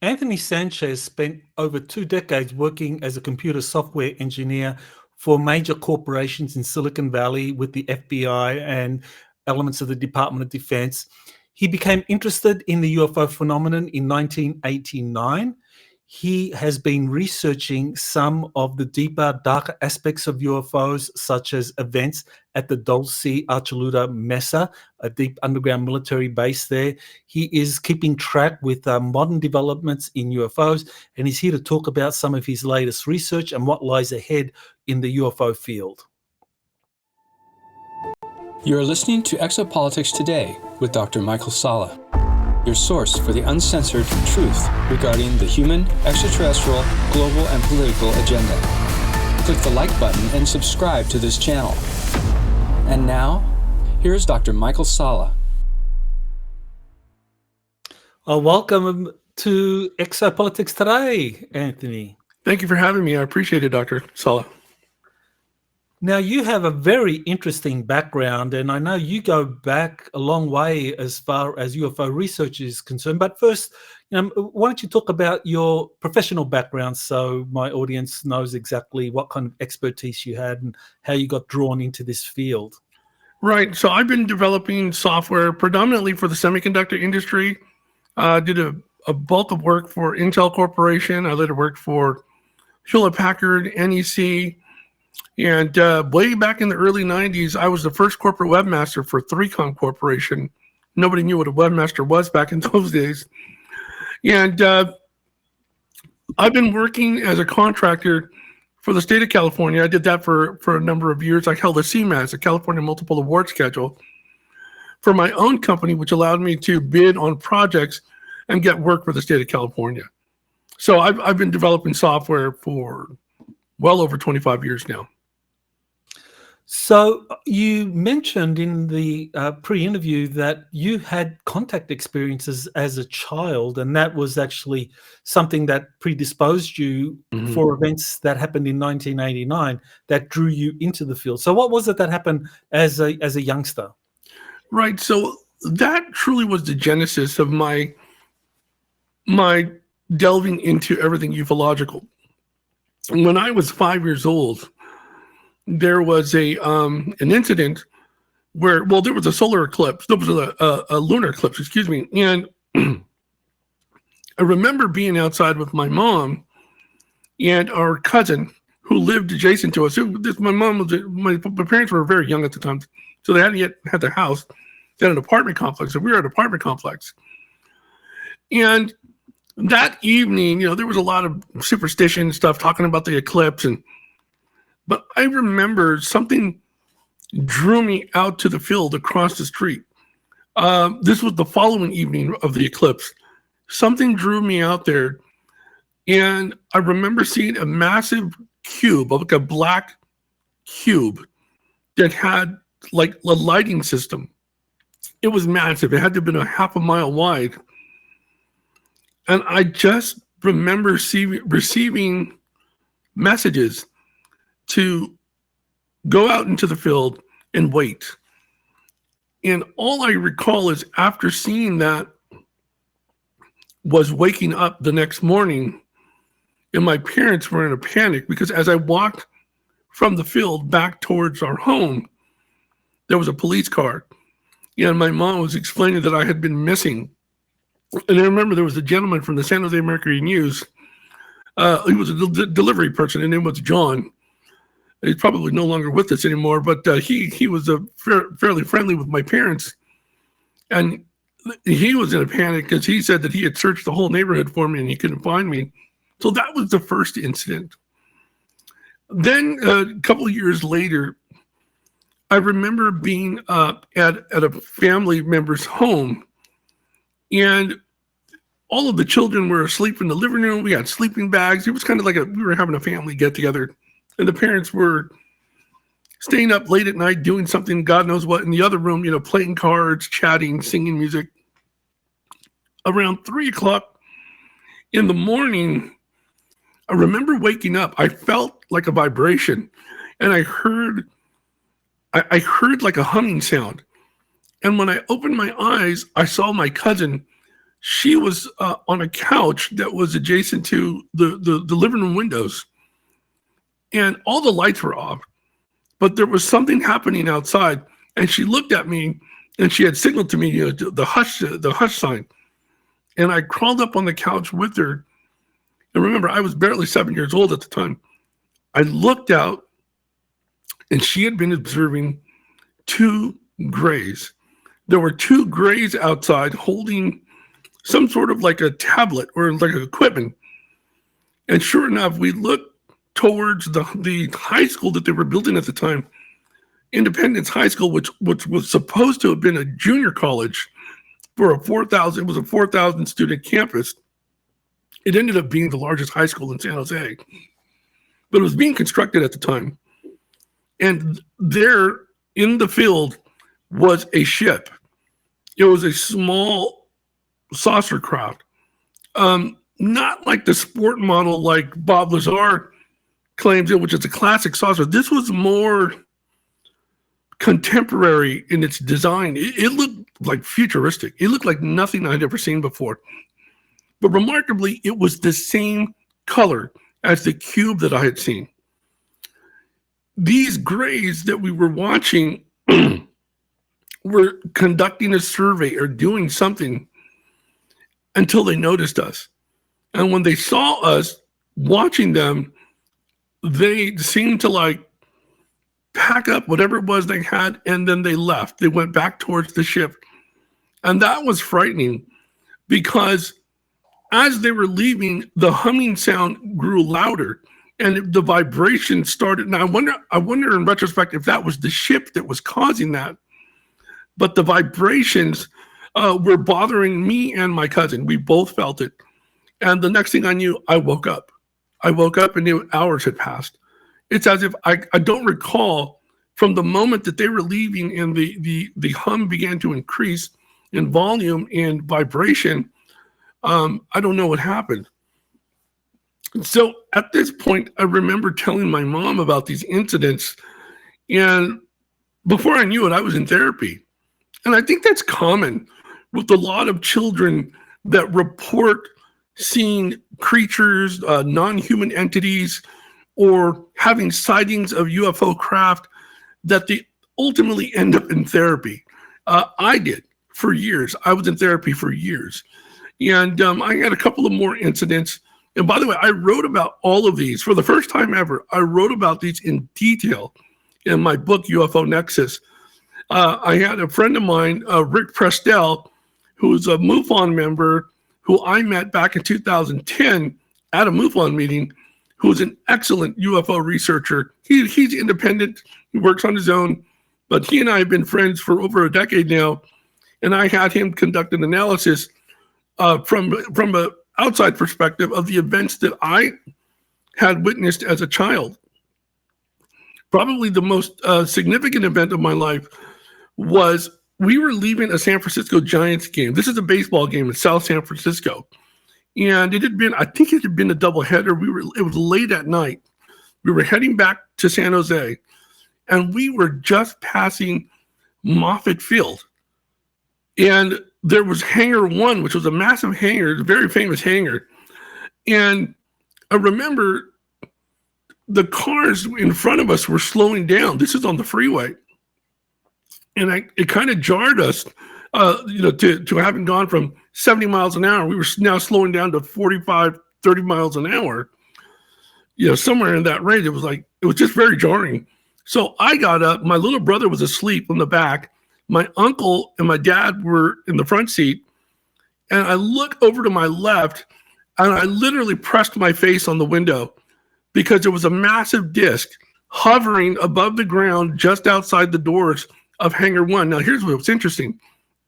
Anthony Sanchez spent over 2 decades working as a computer software engineer for major corporations in Silicon Valley with the FBI and elements of the Department of Defense. He became interested in the UFO phenomenon in 1989. He has been researching some of the deeper, darker aspects of UFOs, such as events at the Dulce Mesa, a deep underground military base there. He is keeping track with modern developments in UFOs, and he's here to talk about some of his latest research and what lies ahead in the UFO field. You're listening to Exopolitics Today with Dr. Michael Salla, your source for the uncensored truth regarding the human, extraterrestrial, global, and political agenda. Click the like button and subscribe to this channel. And now, here's Dr. Michael Salla. Welcome to Exopolitics Today, Anthony. Thank you for having me. I appreciate it, Dr. Salla. Now, you have a very interesting background, and I know you go back a long way as far as UFO research is concerned. But first, why don't you talk about your professional background so my audience knows exactly what kind of expertise you had and how you got drawn into this field? Right. So I've been developing software predominantly for the semiconductor industry. Did a bulk of work for Intel Corporation. I later worked for Hewlett-Packard, NEC. And way back in the early 90s, I was the first corporate webmaster for 3Com Corporation. Nobody knew what a webmaster was back in those days. And I've been working as a contractor for the state of California. I did that for a number of years. I held a CMAS, a California Multiple Award Schedule, for my own company, which allowed me to bid on projects and get work for the state of California. So I've been developing software for well over 25 years now. So you mentioned in the pre-interview that you had contact experiences as a child, and that was actually something that predisposed you for events that happened in 1989 that drew you into the field. So what was it that happened as a youngster? Right. So that truly was the genesis of my delving into everything ufological. When I was 5 years old, there was an incident where, there was a solar eclipse. There was a lunar eclipse, excuse me. And I remember being outside with my mom and our cousin who lived adjacent to us. My parents were very young at the time, so they hadn't yet had their house. They had an apartment complex, and we were at an apartment complex. And that evening, there was a lot of superstition stuff talking about the eclipse, but I remember something drew me out to the field across the street. This was the following evening of the eclipse. Something drew me out there, and I remember seeing a massive cube, like a black cube that had like a lighting system. It was massive. It had to have been a half a mile wide. And I just remember receiving messages to go out into the field and wait. And all I recall is after seeing that was waking up the next morning, and my parents were in a panic because as I walked from the field back towards our home, there was a police car. And my mom was explaining that I had been missing. And I remember there was a gentleman from the San Jose Mercury News. He was a delivery person. His name was John. He's probably no longer with us anymore, but he was fairly friendly with my parents. And he was in a panic because he said that he had searched the whole neighborhood for me and he couldn't find me. So that was the first incident. Then a couple of years later, I remember being at a family member's home, and all of the children were asleep in the living room. We had sleeping bags. It was kind of like we were having a family get together, and the parents were staying up late at night doing something, God knows what, in the other room, playing cards, chatting, singing music. Around 3:00 in the morning, I remember waking up. I felt like a vibration, and I heard like a humming sound. And when I opened my eyes, I saw my cousin she was on a couch that was adjacent to the living room windows, and all the lights were off, but there was something happening outside. And she looked at me, and she had signaled to me, the hush sign. And I crawled up on the couch with her. And remember, I was barely 7 years old at the time. I looked out, and she had been observing two grays. There were two grays outside holding some sort of like a tablet or like equipment. And sure enough, we looked towards the high school that they were building at the time, Independence High School, which was supposed to have been a junior college for it was a 4,000 student campus. It ended up being the largest high school in San Jose, but it was being constructed at the time. And there in the field was a ship. It was a small saucer craft, not like the sport model like Bob Lazar claims it, which is a classic saucer. This was more contemporary in its design. It looked like futuristic. It looked like nothing I'd ever seen before. But remarkably, it was the same color as the cube that I had seen. These grays that we were watching were conducting a survey or doing something until they noticed us. And when they saw us watching them, they seemed to like pack up whatever it was they had, and then they left. They went back towards the ship. And that was frightening, because as they were leaving, the humming sound grew louder and the vibration started. Now, I wonder in retrospect if that was the ship that was causing that. But the vibrations were bothering me and my cousin. We both felt it. And the next thing I knew, I woke up. I woke up and knew hours had passed. It's as if I don't recall from the moment that they were leaving and the hum began to increase in volume and vibration. I don't know what happened. So at this point, I remember telling my mom about these incidents. And before I knew it, I was in therapy. And I think that's common with a lot of children that report seeing creatures, non-human entities, or having sightings of UFO craft, that they ultimately end up in therapy. I did for years. I was in therapy for years. And I had a couple of more incidents. And by the way, I wrote about all of these for the first time ever. I wrote about these in detail in my book, UFO Nexus. I had a friend of mine, Rick Prestel, who's a MUFON member, who I met back in 2010 at a MUFON meeting, who's an excellent UFO researcher. He's independent. He works on his own, but he and I have been friends for over a decade now. And I had him conduct an analysis from an outside perspective of the events that I had witnessed as a child. Probably the most significant event of my life was we were leaving a San Francisco Giants game. This is a baseball game in South San Francisco. And I think it had been a doubleheader. It was late at night. We were heading back to San Jose, and we were just passing Moffett Field. And there was Hangar 1, which was a massive hangar, a very famous hangar. And I remember the cars in front of us were slowing down. This is on the freeway. And it kind of jarred us, to having gone from 70 miles an hour. We were now slowing down to 45, 30 miles an hour. Somewhere in that range. It was just very jarring. So I got up. My little brother was asleep in the back. My uncle and my dad were in the front seat. And I look over to my left, and I literally pressed my face on the window because there was a massive disc hovering above the ground just outside the doors of Hangar 1. Now, here's what's interesting.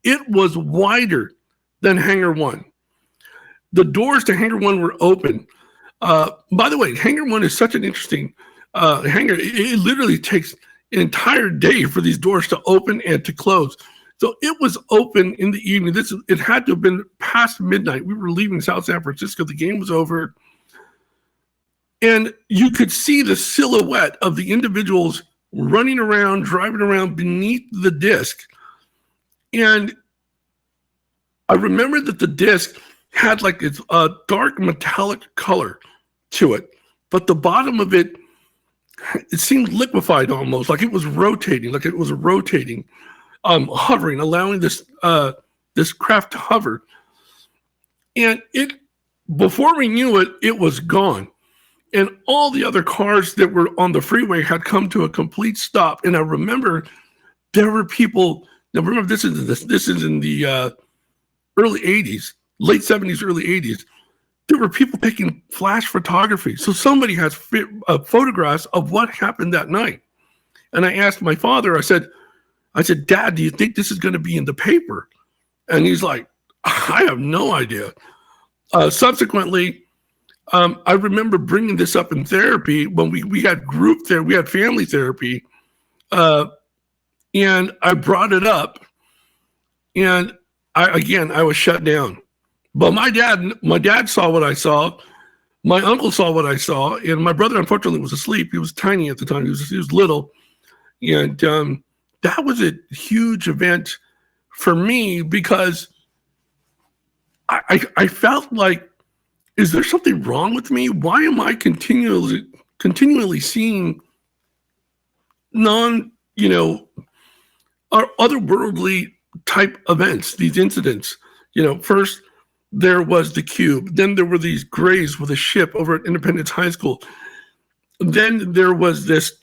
It was wider than Hangar 1. The doors to Hangar 1 were open. By the way, Hangar 1 is such an interesting hangar. It literally takes an entire day for these doors to open and to close. So it was open in the evening. It had to have been past midnight. We were leaving South San Francisco. The game was over. And you could see the silhouette of the individuals running around, driving around beneath the disc. And I remember that the disc had like its dark metallic color to it, but the bottom of it seemed liquefied almost, like it was rotating, hovering, allowing this craft to hover. And before we knew it, it was gone. And all the other cars that were on the freeway had come to a complete stop. And I remember there were people. Now remember, this is in the early 80s, late 70s, early 80s. There were people taking flash photography. So somebody has photographs of what happened that night. And I asked my father, I said, Dad, do you think this is going to be in the paper? And he's like, I have no idea. Subsequently, I remember bringing this up in therapy when we had group there, we had family therapy. And I brought it up, and I was shut down. But my dad saw what I saw. My uncle saw what I saw, and my brother unfortunately was asleep. He was tiny at the time. He was little, and that was a huge event for me because I felt like, is there something wrong with me? Why am I continually seeing or otherworldly type events, these incidents? First there was the cube, then there were these grays with a ship over at Independence High School. Then there was this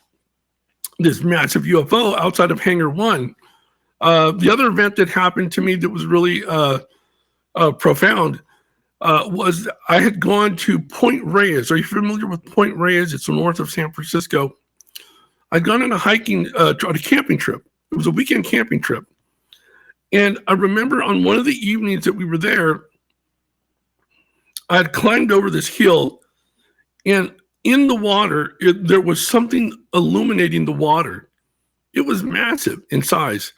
massive UFO outside of Hangar 1. The other event that happened to me that was really profound was I had gone to Point Reyes. Are you familiar with Point Reyes? It's north of San Francisco. I'd gone on a camping trip. It was a weekend camping trip. And I remember on one of the evenings that we were there, I had climbed over this hill, and in the water, there was something illuminating the water. It was massive in size.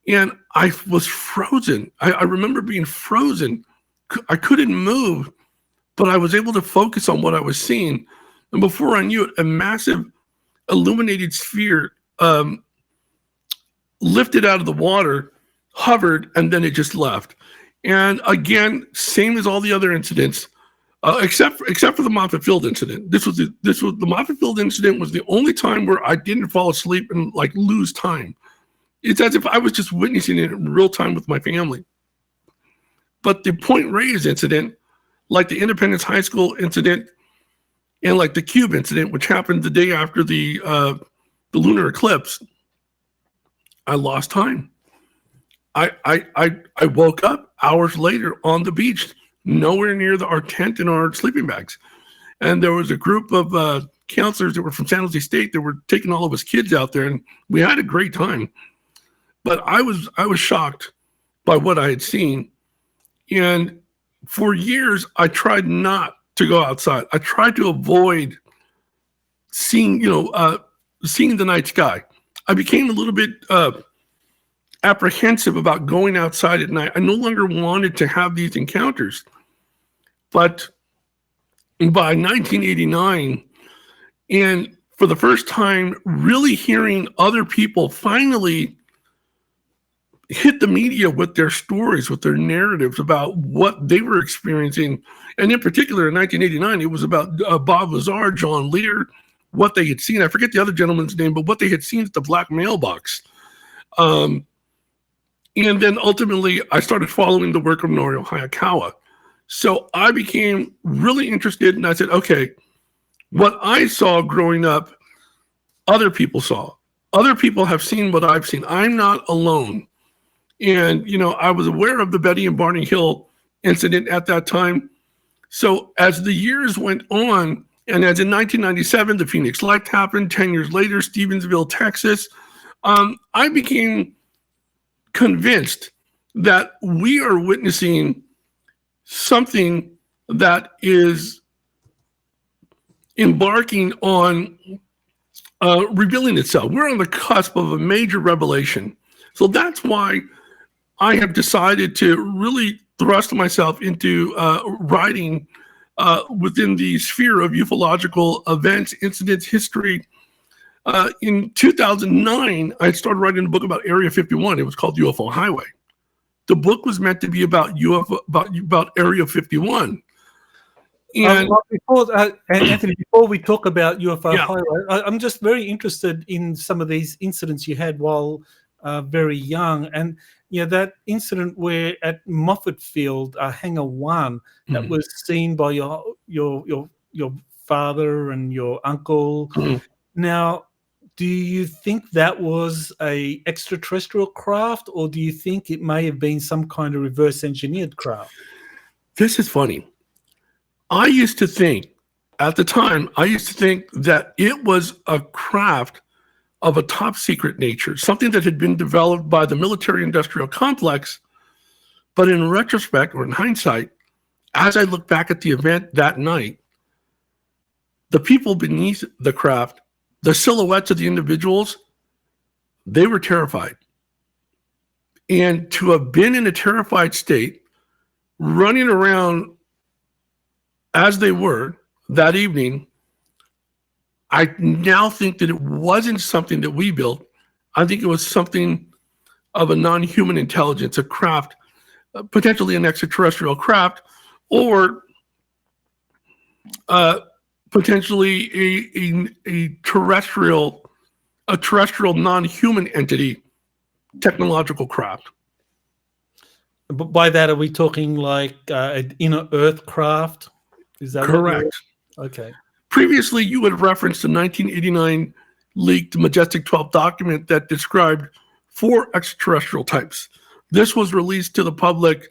And I was frozen. I remember being frozen. I couldn't move, but I was able to focus on what I was seeing. And before I knew it, a massive illuminated sphere lifted out of the water, hovered, and then it just left. And again, same as all the other incidents, except for the Moffett Field incident. The Moffett Field incident was the only time where I didn't fall asleep and like lose time. It's as if I was just witnessing it in real time with my family. But the Point Reyes incident, like the Independence High School incident, and like the Cube incident, which happened the day after the lunar eclipse, I lost time. I woke up hours later on the beach, nowhere near our tent and our sleeping bags. And there was a group of counselors that were from San Jose State that were taking all of us kids out there, and we had a great time. But I was shocked by what I had seen. And for years, I tried not to go outside. I tried to avoid seeing the night sky. I became a little bit apprehensive about going outside at night. I no longer wanted to have these encounters. But by 1989, and for the first time, really hearing other people finally hit the media with their stories, with their narratives about what they were experiencing. And in particular, in 1989, it was about Bob Lazar, John Lear, what they had seen. I forget the other gentleman's name, but what they had seen at the black mailbox. And then ultimately, I started following the work of Norio Hayakawa. So I became really interested, and I said, okay, what I saw growing up, other people saw. Other people have seen what I've seen. I'm not alone. And, I was aware of the Betty and Barney Hill incident at that time. So as the years went on, and as in 1997, the Phoenix Light happened, 10 years later, Stevensville, Texas, I became convinced that we are witnessing something that is embarking on revealing itself. We're on the cusp of a major revelation. So that's why I have decided to really thrust myself into writing within the sphere of ufological events, incidents, history. In 2009, I started writing a book about Area 51. It was called UFO Highway. The book was meant to be about UFO, about Area 51. And Anthony, before we talk about UFO Yeah. Highway, I'm just very interested in some of these incidents you had while very young, and that incident where at Moffett Field, Hangar 1, that Mhm. was seen by your father and your uncle. Mhm. Now, do you think that was a extraterrestrial craft, or do you think it may have been some kind of reverse engineered craft? This is funny. I used to think, at the time, that it was a craft of a top secret nature, something that had been developed by the military industrial complex. But in retrospect, or in hindsight, as I look back at the event that night, the people beneath the craft, the silhouettes of the individuals, they were terrified. And to have been in a terrified state, running around as they were that evening, I now think that it wasn't something that we built. I think it was something of a non-human intelligence, a craft, potentially an extraterrestrial craft, or potentially a terrestrial non-human entity, technological craft. But by that, are we talking like an inner Earth craft? Is that correct? Okay. Previously, you had referenced the 1989 leaked Majestic 12 document that described 4 extraterrestrial types. This was released to the public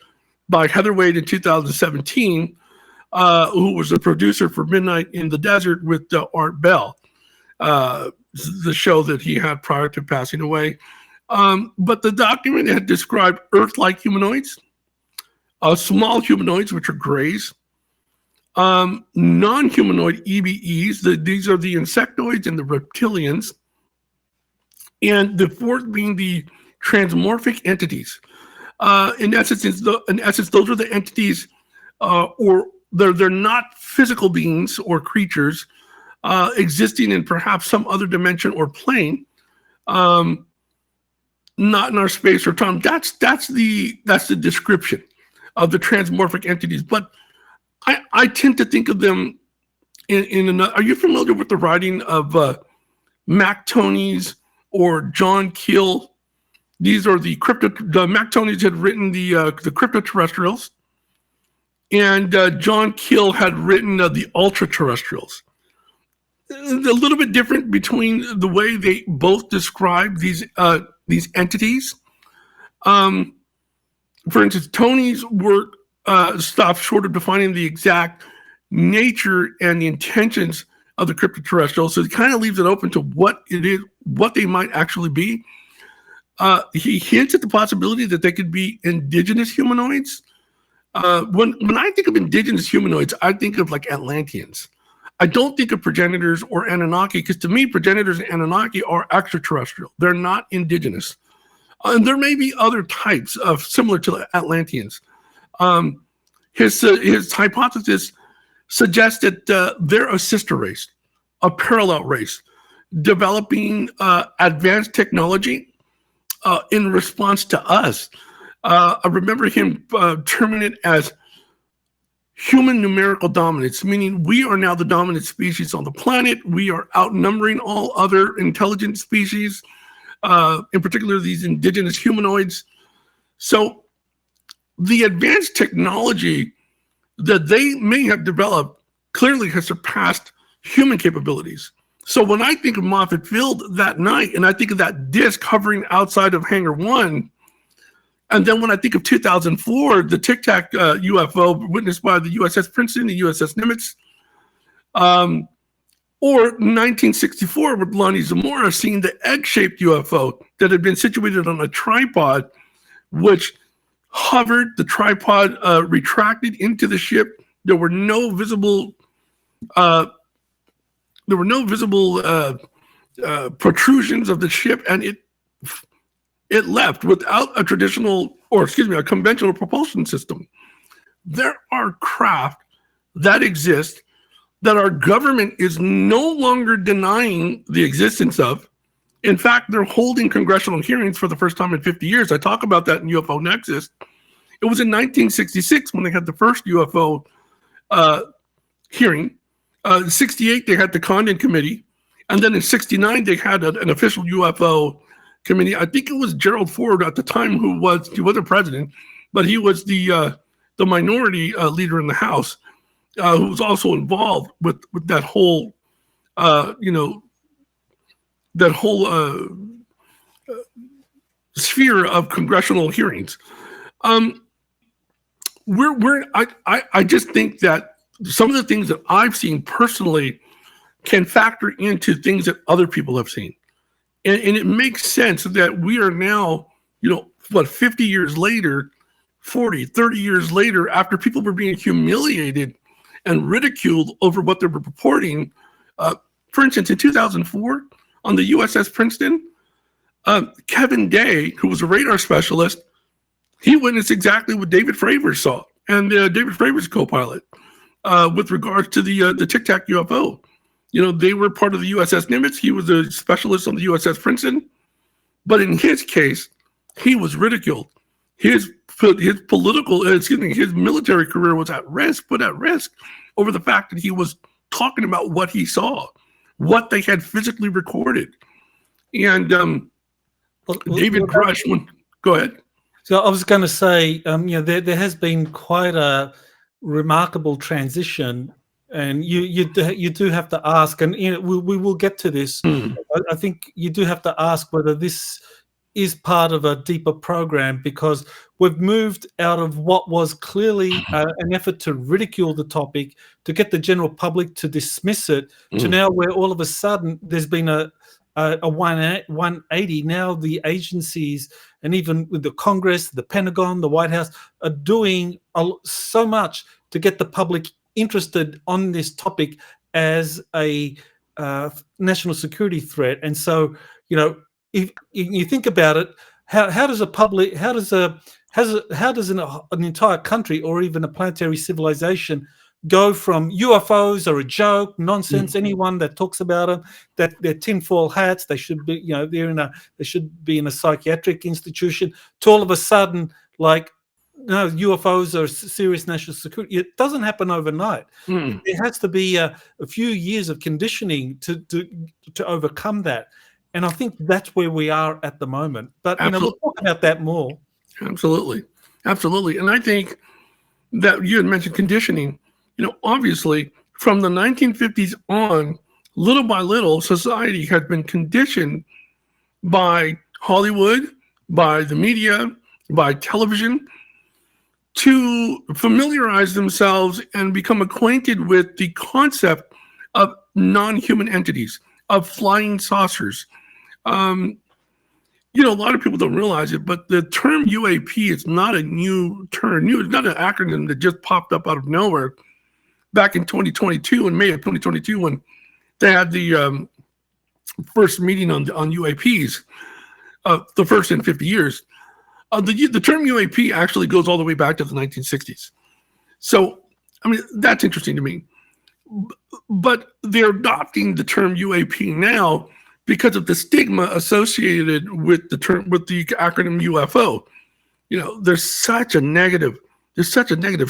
by Heather Wade in 2017, who was a producer for Midnight in the Desert with Art Bell, the show that he had prior to passing away. But the document had described Earth-like humanoids, small humanoids, which are grays, non-humanoid EBEs, these are the insectoids and the reptilians, and the 4th being the transmorphic entities. In essence, those are the entities, or they're not physical beings or creatures existing in perhaps some other dimension or plane, not in our space or time. That's the description of the transmorphic entities. But I tend to think of them in another. Are you familiar with the writing of Mac Tonnies or John Keel? These are the Mac Tonnies had written the cryptoterrestrials, and John Keel had written the ultra-terrestrials. A little bit different between the way they both describe these entities. For instance, Tonnies were stopped short of defining the exact nature and the intentions of the cryptoterrestrials, so it kind of leaves it open to what it is, what they might actually be. He hints at the possibility that they could be indigenous humanoids. When I think of indigenous humanoids, I think of like Atlanteans. I don't think of progenitors or Anunnaki, because to me, progenitors and Anunnaki are extraterrestrial. They're not indigenous. And there may be other types of similar to Atlanteans. His hypothesis suggests that they're a sister race, a parallel race, developing advanced technology in response to us. I remember him terming it as human numerical dominance, meaning we are now the dominant species on the planet. We are outnumbering all other intelligent species, in particular these indigenous humanoids. So the advanced technology that they may have developed clearly has surpassed human capabilities. So when I think of Moffett Field that night, and I think of that disc hovering outside of Hangar 1, and then when I think of 2004, the Tic Tac UFO witnessed by the USS Princeton, the USS Nimitz, or 1964 with Lonnie Zamora seeing the egg-shaped UFO that had been situated on a tripod, which hovered, the tripod retracted into the ship. There were no visible protrusions of the ship, and it left without a conventional propulsion system. There are craft that exist that our government is no longer denying the existence of. In fact, they're holding congressional hearings for the first time in 50 years. I talk about that in UFO Nexus. It was in 1966 when they had the first UFO hearing. 68, they had the Condon Committee. And then in 69, they had an official UFO committee. I think it was Gerald Ford at the time he wasn't president, but he was the minority leader in the House, who was also involved with that whole, sphere of congressional hearings. I just think that some of the things that I've seen personally can factor into things that other people have seen. And it makes sense that we are now, 50 years later, 40, 30 years later, after people were being humiliated and ridiculed over what they were reporting. For instance, in 2004, on the USS Princeton, Kevin Day, who was a radar specialist, he witnessed exactly what David Fravor saw, and David Fravor's co-pilot, with regards to the Tic Tac UFO. They were part of the USS Nimitz. He was a specialist on the USS Princeton. But in his case, he was ridiculed. His military career was put at risk over the fact that he was talking about what he saw, what they had physically recorded. And David Grusch, go ahead. So I was going to say, there has been quite a remarkable transition, and you do have to ask, and we will get to this. I think you do have to ask whether this is part of a deeper program, because we've moved out of what was clearly an effort to ridicule the topic, to get the general public to dismiss it, to now where all of a sudden there's been a 180. Now the agencies, and even with the Congress, the Pentagon, the White House, are doing so much to get the public interested on this topic as a national security threat. And so, if you think about it, how does an entire country or even a planetary civilization go from UFOs are a joke, nonsense? Anyone that talks about them, that they're tinfoil hats, they should be, they should be in a psychiatric institution, to all of a sudden, like, no, UFOs are serious national security. It doesn't happen overnight. There has to be a few years of conditioning to overcome that. And I think that's where we are at the moment. But we'll talk about that more. Absolutely. And I think that you had mentioned conditioning. Obviously, from the 1950s on, little by little, society had been conditioned by Hollywood, by the media, by television, to familiarize themselves and become acquainted with the concept of non-human entities, of flying saucers. A lot of people don't realize it, but the term UAP is not a new term. It's not an acronym that just popped up out of nowhere. Back in 2022, in May of 2022, when they had the first meeting on UAPs, the first in 50 years, the term UAP actually goes all the way back to the 1960s. So, that's interesting to me. But they're adopting the term UAP now because of the stigma associated with the acronym UFO. There's such a negative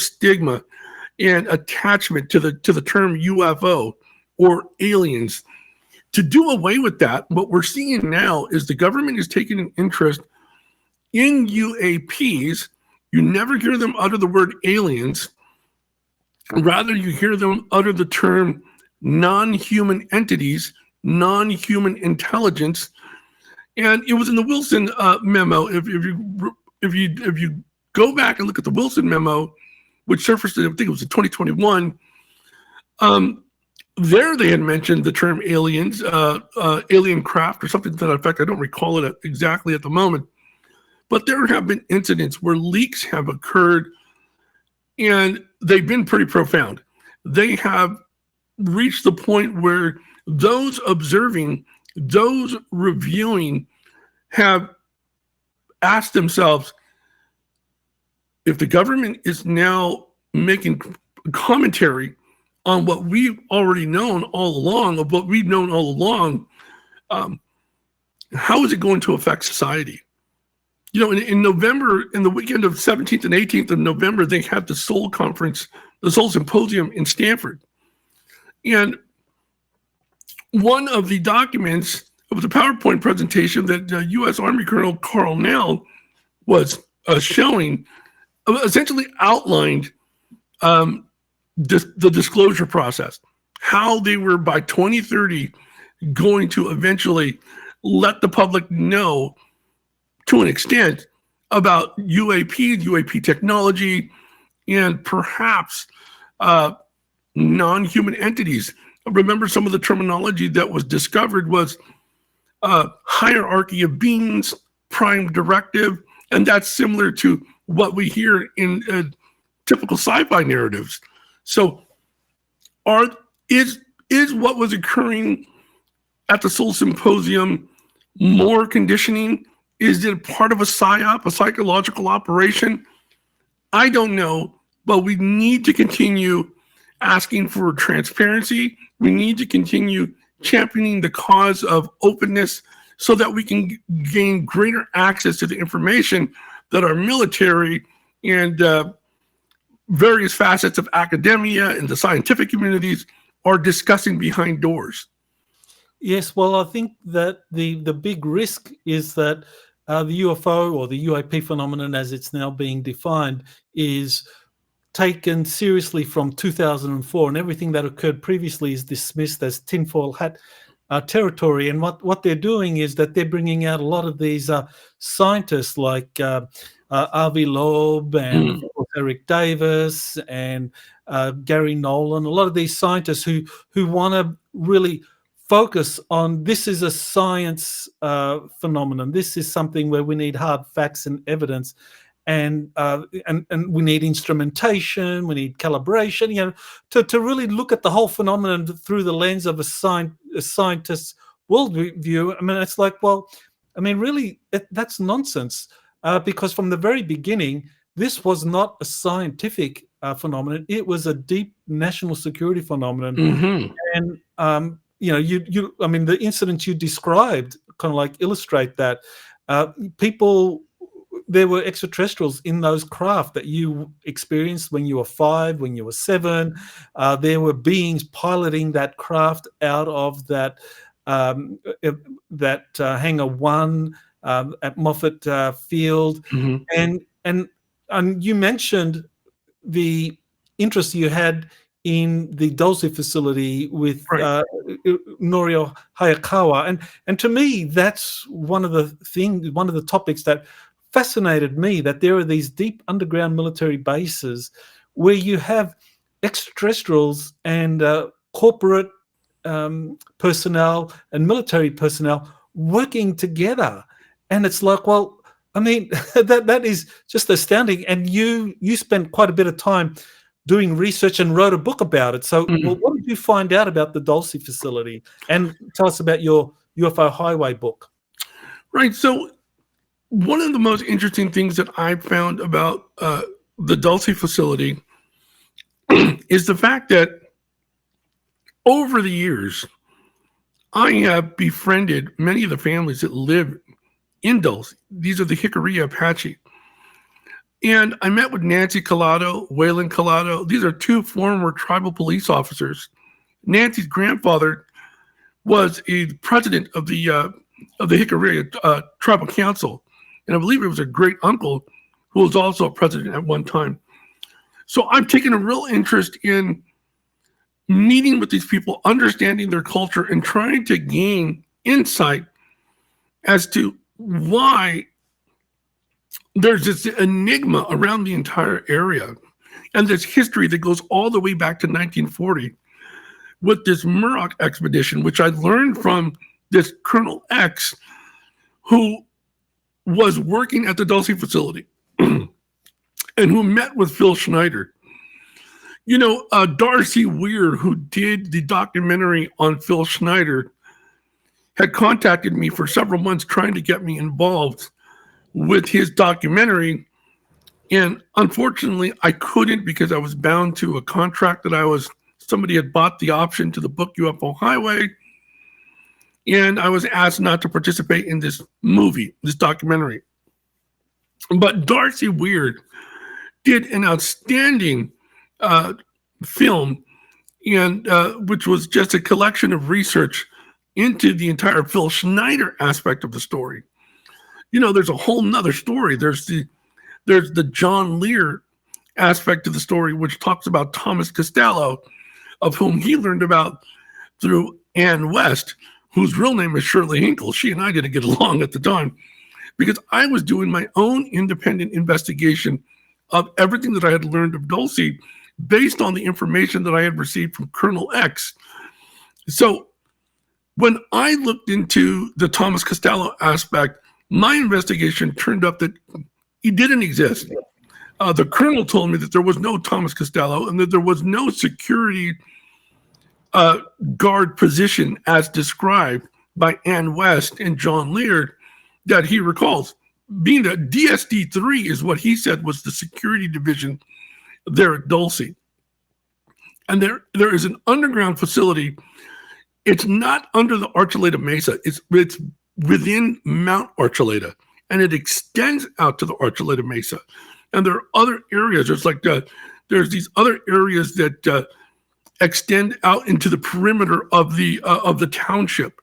stigma and attachment to the term UFO or aliens. To do away with that, what we're seeing now is the government is taking an interest in UAPs. You never hear them utter the word aliens. Rather, you hear them utter the term non-human entities, non-human intelligence. And it was in the Wilson memo. If you go back and look at the Wilson memo, which surfaced, I think it was in 2021, there they had mentioned the term aliens, alien craft, or something to that effect. I don't recall it exactly at the moment. But there have been incidents where leaks have occurred, and they've been pretty profound. They have reached the point where those observing, those reviewing, have asked themselves, if the government is now making commentary on what we've already known all along, how is it going to affect society? In November, in the weekend of 17th and 18th of November, they had the Soul Conference, the Soul Symposium in Stanford. And one of the documents of the PowerPoint presentation that U.S. Army Colonel Carl Nell was showing essentially outlined the disclosure process, how they were by 2030 going to eventually let the public know to an extent about UAP, UAP technology, and perhaps non-human entities. Remember, some of the terminology that was discovered was hierarchy of beings, prime directive, and that's similar to what we hear in typical sci-fi narratives. So is what was occurring at the Soul Symposium more conditioning? Is it part of a psyop, a psychological operation? I don't know, but we need to continue asking for transparency. We need to continue championing the cause of openness so that we can gain greater access to the information that our military and various facets of academia and the scientific communities are discussing behind doors. Yes, well, I think that the big risk is that the UFO or the UAP phenomenon, as it's now being defined, is taken seriously from 2004, and everything that occurred previously is dismissed as tinfoil hat territory. And what they're doing is that they're bringing out a lot of these scientists like Avi Loeb and Eric Davis and Gary Nolan, a lot of these scientists who want to really focus on this is a science phenomenon. This is something where we need hard facts and evidence, and we need instrumentation, we need calibration, to really look at the whole phenomenon through the lens of a scientist's worldview. I mean, it's like, well, I mean, really, that's nonsense, because from the very beginning, this was not a scientific phenomenon. It was a deep national security phenomenon, and I mean, the incidents you described kind of like illustrate that. There were extraterrestrials in those craft that you experienced when you were 5, when you were 7. There were beings piloting that craft out of that Hangar 1 at Moffett Field, and you mentioned the interest you had in the Dulce facility with Norio Hayakawa, and to me, that's one of the topics that fascinated me, that there are these deep underground military bases where you have extraterrestrials and corporate personnel and military personnel working together, and it's like, well, I mean, that is just astounding. And you spent quite a bit of time doing research and wrote a book about it. So well, what did you find out about the Dulce facility? And tell us about your UFO Highway book. Right. So one of the most interesting things that I found about the Dulce facility is the fact that over the years, I have befriended many of the families that live in Dulce. These are the Jicarilla Apache. And I met with Nancy Collado, Waylon Collado. These are 2 former tribal police officers. Nancy's grandfather was a president of the Jicarilla Tribal Council, and I believe it was a great uncle who was also a president at one time. So I've taken a real interest in meeting with these people, understanding their culture, and trying to gain insight as to why there's this enigma around the entire area, and this history that goes all the way back to 1940 with this Muroc expedition, which I learned from this Colonel X, who was working at the Dulce facility and who met with Phil Schneider. Darcy Weir, who did the documentary on Phil Schneider, had contacted me for several months trying to get me involved with his documentary, and unfortunately I couldn't, because I was bound to a contract that somebody had bought the option to the book UFO Highway, and I was asked not to participate in this movie, this documentary. But Darcy Weird did an outstanding film, and which was just a collection of research into the entire Phil Schneider aspect of the story. You know, there's a whole nother story. There's the John Lear aspect of the story, which talks about Thomas Costello, of whom he learned about through Ann West, whose real name is Shirley Hinkle. She and I didn't get along at the time because I was doing my own independent investigation of everything that I had learned of Dulce based on the information that I had received from Colonel X. So when I looked into the Thomas Costello aspect, my investigation turned up that he didn't exist. The colonel told me that there was no Thomas Costello and that there was no security guard position as described by Ann West and John Lear that he recalls. Being that DSD-3 is what he said was the security division there at Dulce. And there is an underground facility. It's not under the Archuleta Mesa. It's within Mount Archuleta, and it extends out to the Archuleta Mesa. And there are other areas. There's these other areas that extend out into the perimeter of the township,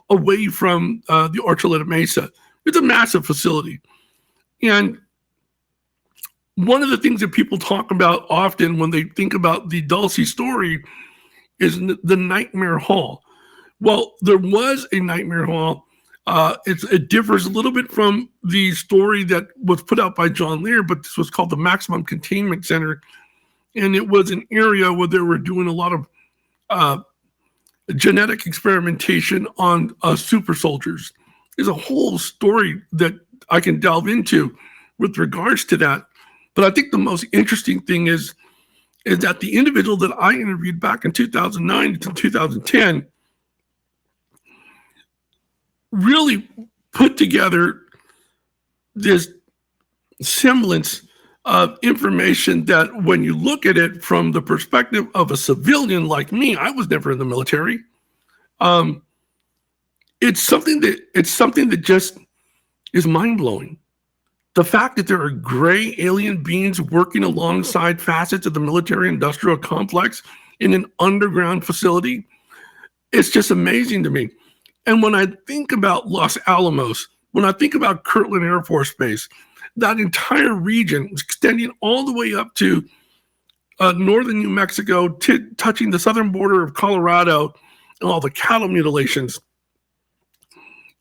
away from the Archuleta Mesa. It's a massive facility. And one of the things that people talk about often when they think about the Dulce story is the Nightmare Hall. Well, there was a Nightmare Hall. It differs a little bit from the story that was put out by John Lear, but this was called the Maximum Containment Center. And it was an area where they were doing a lot of genetic experimentation on super soldiers. There's a whole story that I can delve into with regards to that. But I think the most interesting thing is that the individual that I interviewed back in 2009 to 2010 really put together this semblance of information that when you look at it from the perspective of a civilian like me, I was never in the military. It's something that just is mind-blowing. The fact that there are gray alien beings working alongside facets of the military-industrial complex in an underground facility, it's just amazing to me. And when I think about Los Alamos, when I think about Kirtland Air Force Base, that entire region extending all the way up to northern New Mexico, touching the southern border of Colorado, and all the cattle mutilations.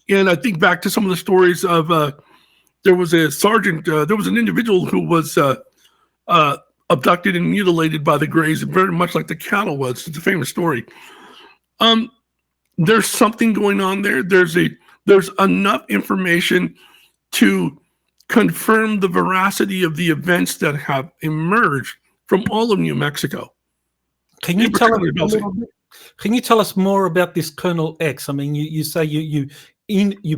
And I think back to some of the stories of there was a sergeant, there was an individual who was abducted and mutilated by the Greys, very much like the cattle was. It's a famous story. There's something going on there. There's enough information to confirm the veracity of the events that have emerged from all of New Mexico. Can you tell us more about this Colonel X? I mean, you say you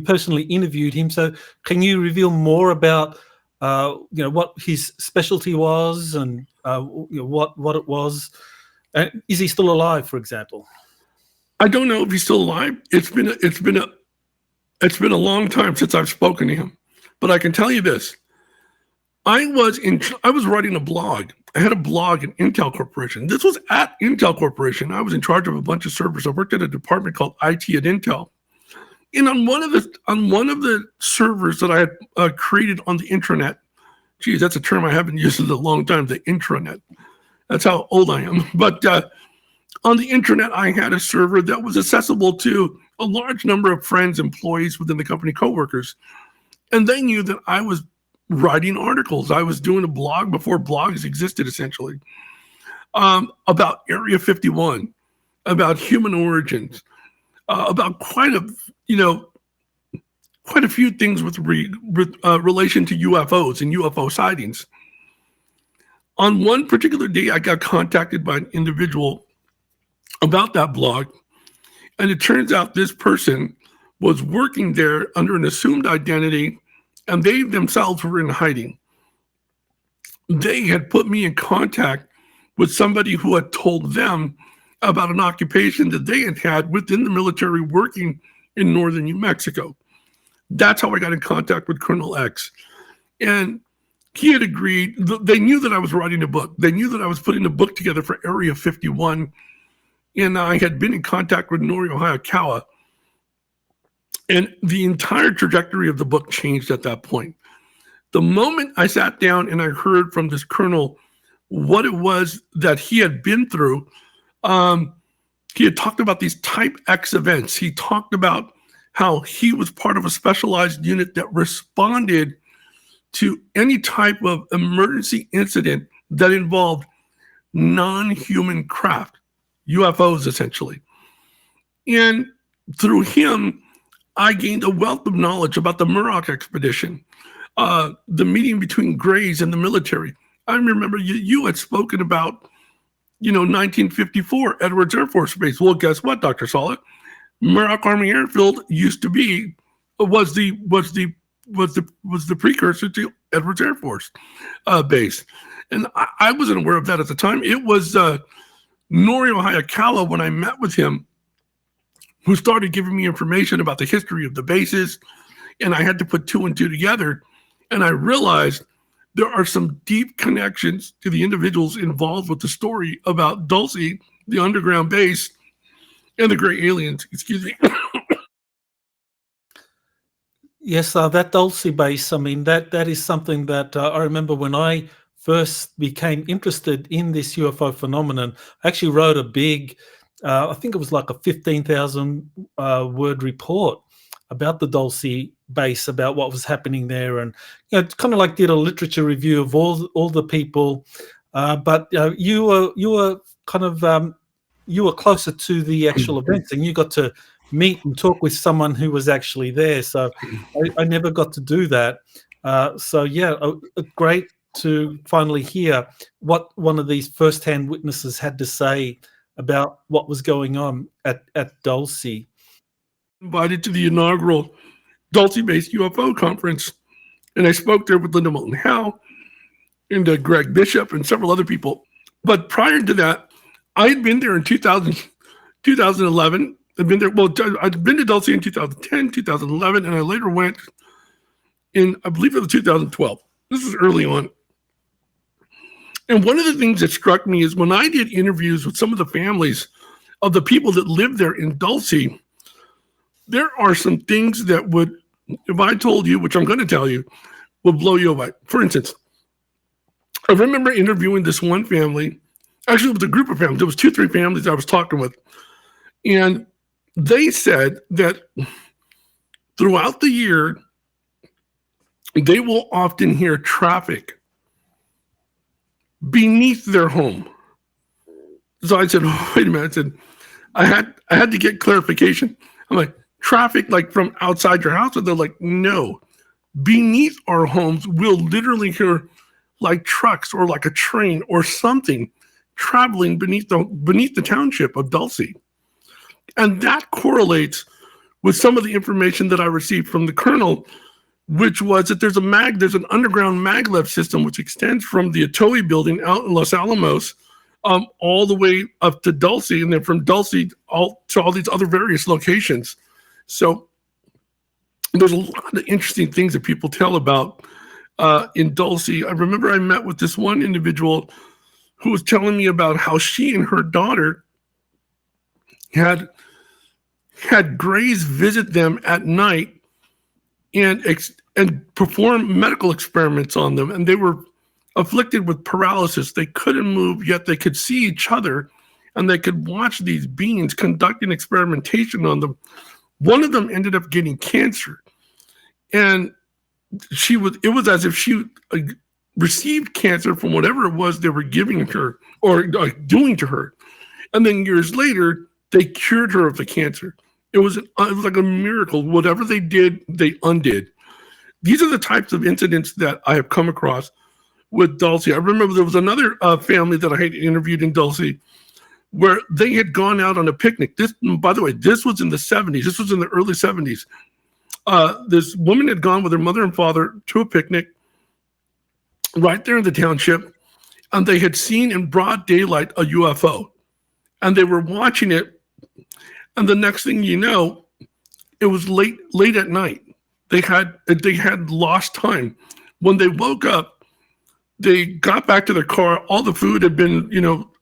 personally interviewed him, so can you reveal more about what his specialty was and what it was? Is he still alive, for example? I don't know if he's still alive. It's been a long time since I've spoken to him, but I can tell you this: I was writing a blog. I had a blog in Intel Corporation. This was at Intel Corporation. I was in charge of a bunch of servers. I worked at a department called IT at Intel. And on one of the servers that I had created on the intranet, geez, that's a term I haven't used in a long time, the intranet. That's how old I am. But on the intranet, I had a server that was accessible to a large number of friends, employees within the company, coworkers. And they knew that I was writing articles. I was doing a blog before blogs existed, essentially, about Area 51, about human origins, about quite a few things with relation to UFOs and UFO sightings. On one particular day, I got contacted by an individual about that blog, and it turns out this person was working there under an assumed identity, and they themselves were in hiding. They had put me in contact with somebody who had told them about an occupation that they had had within the military working in northern New Mexico. That's how I got in contact with Colonel X. And he had agreed. They knew that I was writing a book. They knew that I was putting a book together for Area 51. And I had been in contact with Norio Hayakawa. And the entire trajectory of the book changed at that point. The moment I sat down and I heard from this colonel what it was that he had been through, he had talked about these Type X events. He talked about how he was part of a specialized unit that responded to any type of emergency incident that involved non-human craft, UFOs essentially. And through him, I gained a wealth of knowledge about the Muroc expedition, the meeting between Grays and the military. I remember you had spoken about, 1954 Edwards Air Force Base. Well, guess what, Dr. Sala? Muroc Army Airfield was the precursor to Edwards Air Force Base. And I wasn't aware of that at the time. It was Norio Hayakawa, when I met with him, who started giving me information about the history of the bases. And I had to put two and two together. And I realized there are some deep connections to the individuals involved with the story about Dulce, the underground base, and the gray aliens. Excuse me. Yes, that Dulce base, I mean, that is something that I remember when I first became interested in this UFO phenomenon. I actually wrote a big, I think it was like a 15,000 word report about the Dulce base, about what was happening there, and kind of like did a literature review of all the people. But you were kind of you were closer to the actual events, and you got to meet and talk with someone who was actually there. So I never got to do that. So yeah, great to finally hear what one of these first-hand witnesses had to say about what was going on at Dulce. Invited to the inaugural Dulce-based UFO conference, and I spoke there with Linda Moulton Howe and Greg Bishop and several other people. But prior to that, I had been there in 2011. I'd been there. Well, I'd been to Dulce in 2010, 2011, and I later went in, I believe it was 2012. This is early on. And one of the things that struck me is when I did interviews with some of the families of the people that lived there in Dulce, there are some things that would, if I told you, which I'm going to tell you, would blow you away. For instance, I remember interviewing this one family. Actually, it was a group of families. There was 2-3 families I was talking with. And they said that throughout the year, they will often hear traffic beneath their home. So I said, oh, wait a minute. I said, I had to get clarification. I'm like, traffic like from outside your house? And they're like, no. Beneath our homes, we'll literally hear like trucks or like a train or something traveling beneath the township of Dulce. And that correlates with some of the information that I received from the colonel, which was that there's an underground maglev system which extends from the Atoe building out in Los Alamos all the way up to Dulce, and then from Dulce all to all these other various locations. So there's a lot of interesting things that people tell about in Dulce. I remember I met with this one individual who was telling me about how she and her daughter had Grays visit them at night and perform medical experiments on them. And they were afflicted with paralysis. They couldn't move, yet they could see each other, and they could watch these beings conducting experimentation on them. One of them ended up getting cancer, and it was as if she received cancer from whatever it was they were giving her or doing to her. And then years later, they cured her of the cancer. It was like a miracle. Whatever they did, they undid. These are the types of incidents that I have come across with Dulce. I remember there was another family that I had interviewed in Dulce where they had gone out on a picnic. This, by the way, this was in the 70s. This was in the early 70s. This woman had gone with her mother and father to a picnic right there in the township, and they had seen in broad daylight a UFO, and they were watching it. And the next thing you know, it was late at night. They had lost time. When they woke up, they got back to their car. All the food had been,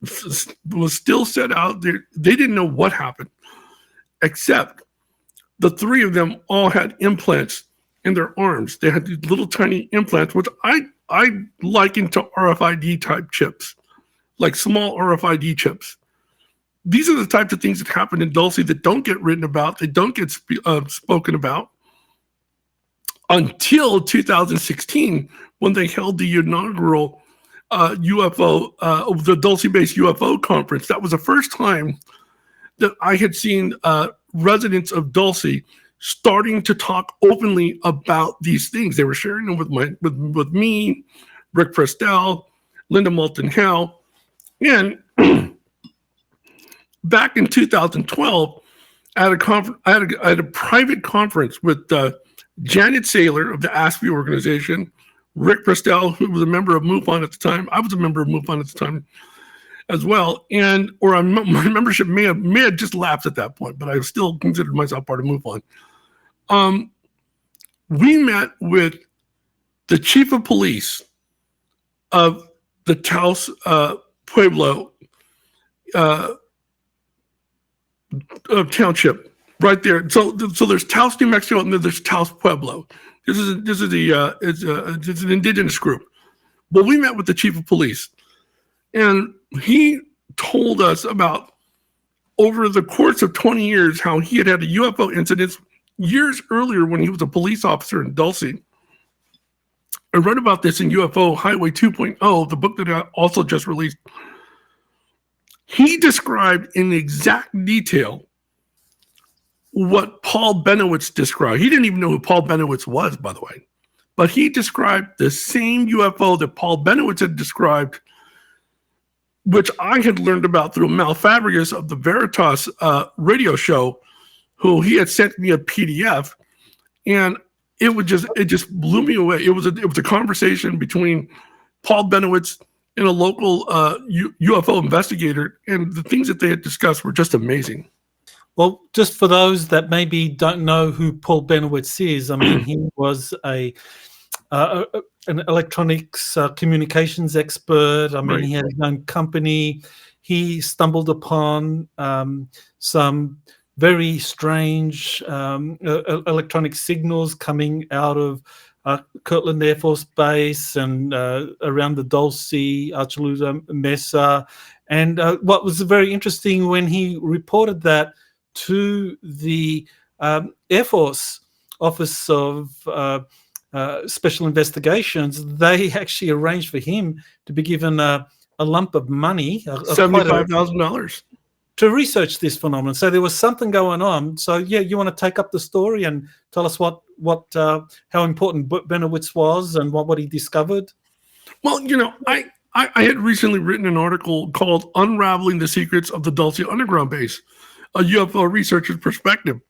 was still set out there. They didn't know what happened, except the three of them all had implants in their arms. They had these little tiny implants, which I liken to RFID type chips, like small RFID chips. These are the types of things that happen in Dulce that don't get written about, they don't get spoken about until 2016, when they held the inaugural UFO, the Dulce-based UFO conference. That was the first time that I had seen residents of Dulce starting to talk openly about these things. They were sharing them with me, Rick Prestel, Linda Moulton Howe, and back in 2012, I had a private conference with Janet Saylor of the ASPE organization, Rick Prestel, who was a member of MUFON at the time. I was a member of MUFON at the time as well, my membership may have just lapsed at that point, but I still considered myself part of MUFON. We met with the chief of police of the Taos Pueblo township right there. So there's Taos, New Mexico, and then there's Taos Pueblo. This is it's an indigenous group. Well, we met with the chief of police, and he told us about, over the course of 20 years, how he had a UFO incident years earlier when he was a police officer in Dulce. I read about this in UFO Highway 2.0, the book that I also just released. He described in exact detail what Paul Bennewitz described. He didn't even know who Paul Bennewitz was, by the way. But he described the same UFO that Paul Bennewitz had described, which I had learned about through Mal Fabregas of the Veritas radio show, who he had sent me a PDF, and it just blew me away. It was a conversation between Paul Bennewitz and a local UFO investigator, and the things that they had discussed were just amazing. Well, just for those that maybe don't know who Paul Bennewitz is, I mean, he was an electronics communications expert. I mean, He had his own company. He stumbled upon some very strange electronic signals coming out of Kirtland Air Force Base and around the Dulce, Archuleta Mesa. And what was very interesting, when he reported that to the Air Force Office of Special Investigations, they actually arranged for him to be given a lump of money, $75,000, to research this phenomenon. So there was something going on. So yeah, you want to take up the story and tell us how important Bennewitz was and what he discovered? Well, I had recently written an article called "Unraveling the Secrets of the Dulce Underground Base: A UFO Researcher's Perspective,"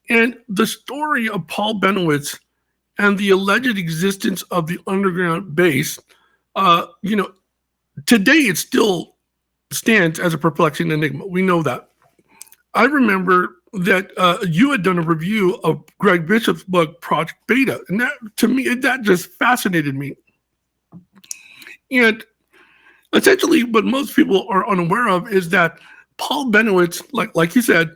and the story of Paul Bennewitz and the alleged existence of the underground base. Today it still stands as a perplexing enigma. We know that. I remember that you had done a review of Greg Bishop's book, Project Beta, and that, to me, that just fascinated me. And essentially, what most people are unaware of is that Paul Bennewitz, like you said,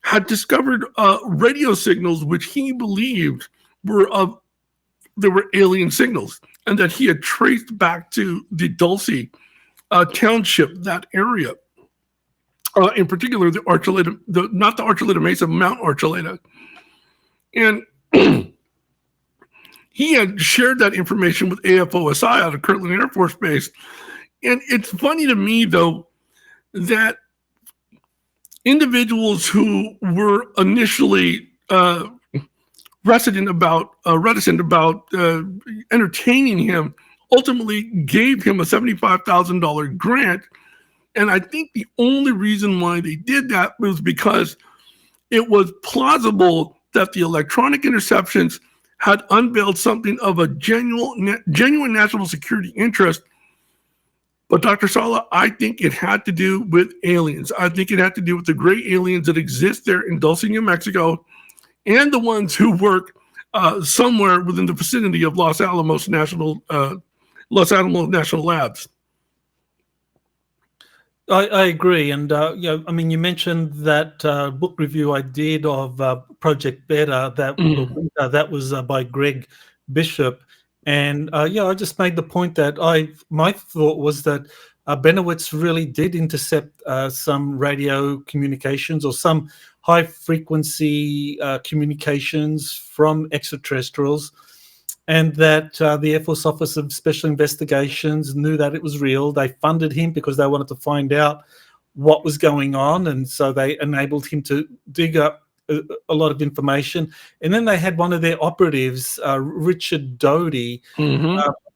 had discovered radio signals which he believed were alien signals, and that he had traced back to the Dulce township, that area. In particular, the Archuleta, not the Archuleta Mesa, Mount Archuleta. And he had shared that information with AFOSI out of Kirtland Air Force Base. And it's funny to me, though, that individuals who were initially reticent about entertaining him ultimately gave him a $75,000 grant. And I think the only reason why they did that was because it was plausible that the electronic interceptions had unveiled something of a genuine national security interest. But Dr. Sala, I think it had to do with aliens. I think it had to do with the great aliens that exist there in Dulce, New Mexico, and the ones who work somewhere within the vicinity of Los Alamos National Labs. I agree, and I mean, you mentioned that book review I did of Project Beta. That was by Greg Bishop, and I just made the point that my thought was that Bennewitz really did intercept some radio communications or some high frequency communications from extraterrestrials. And that the Air Force Office of Special Investigations knew that it was real. They funded him because they wanted to find out what was going on. And so they enabled him to dig up a lot of information. And then they had one of their operatives, Richard Doty,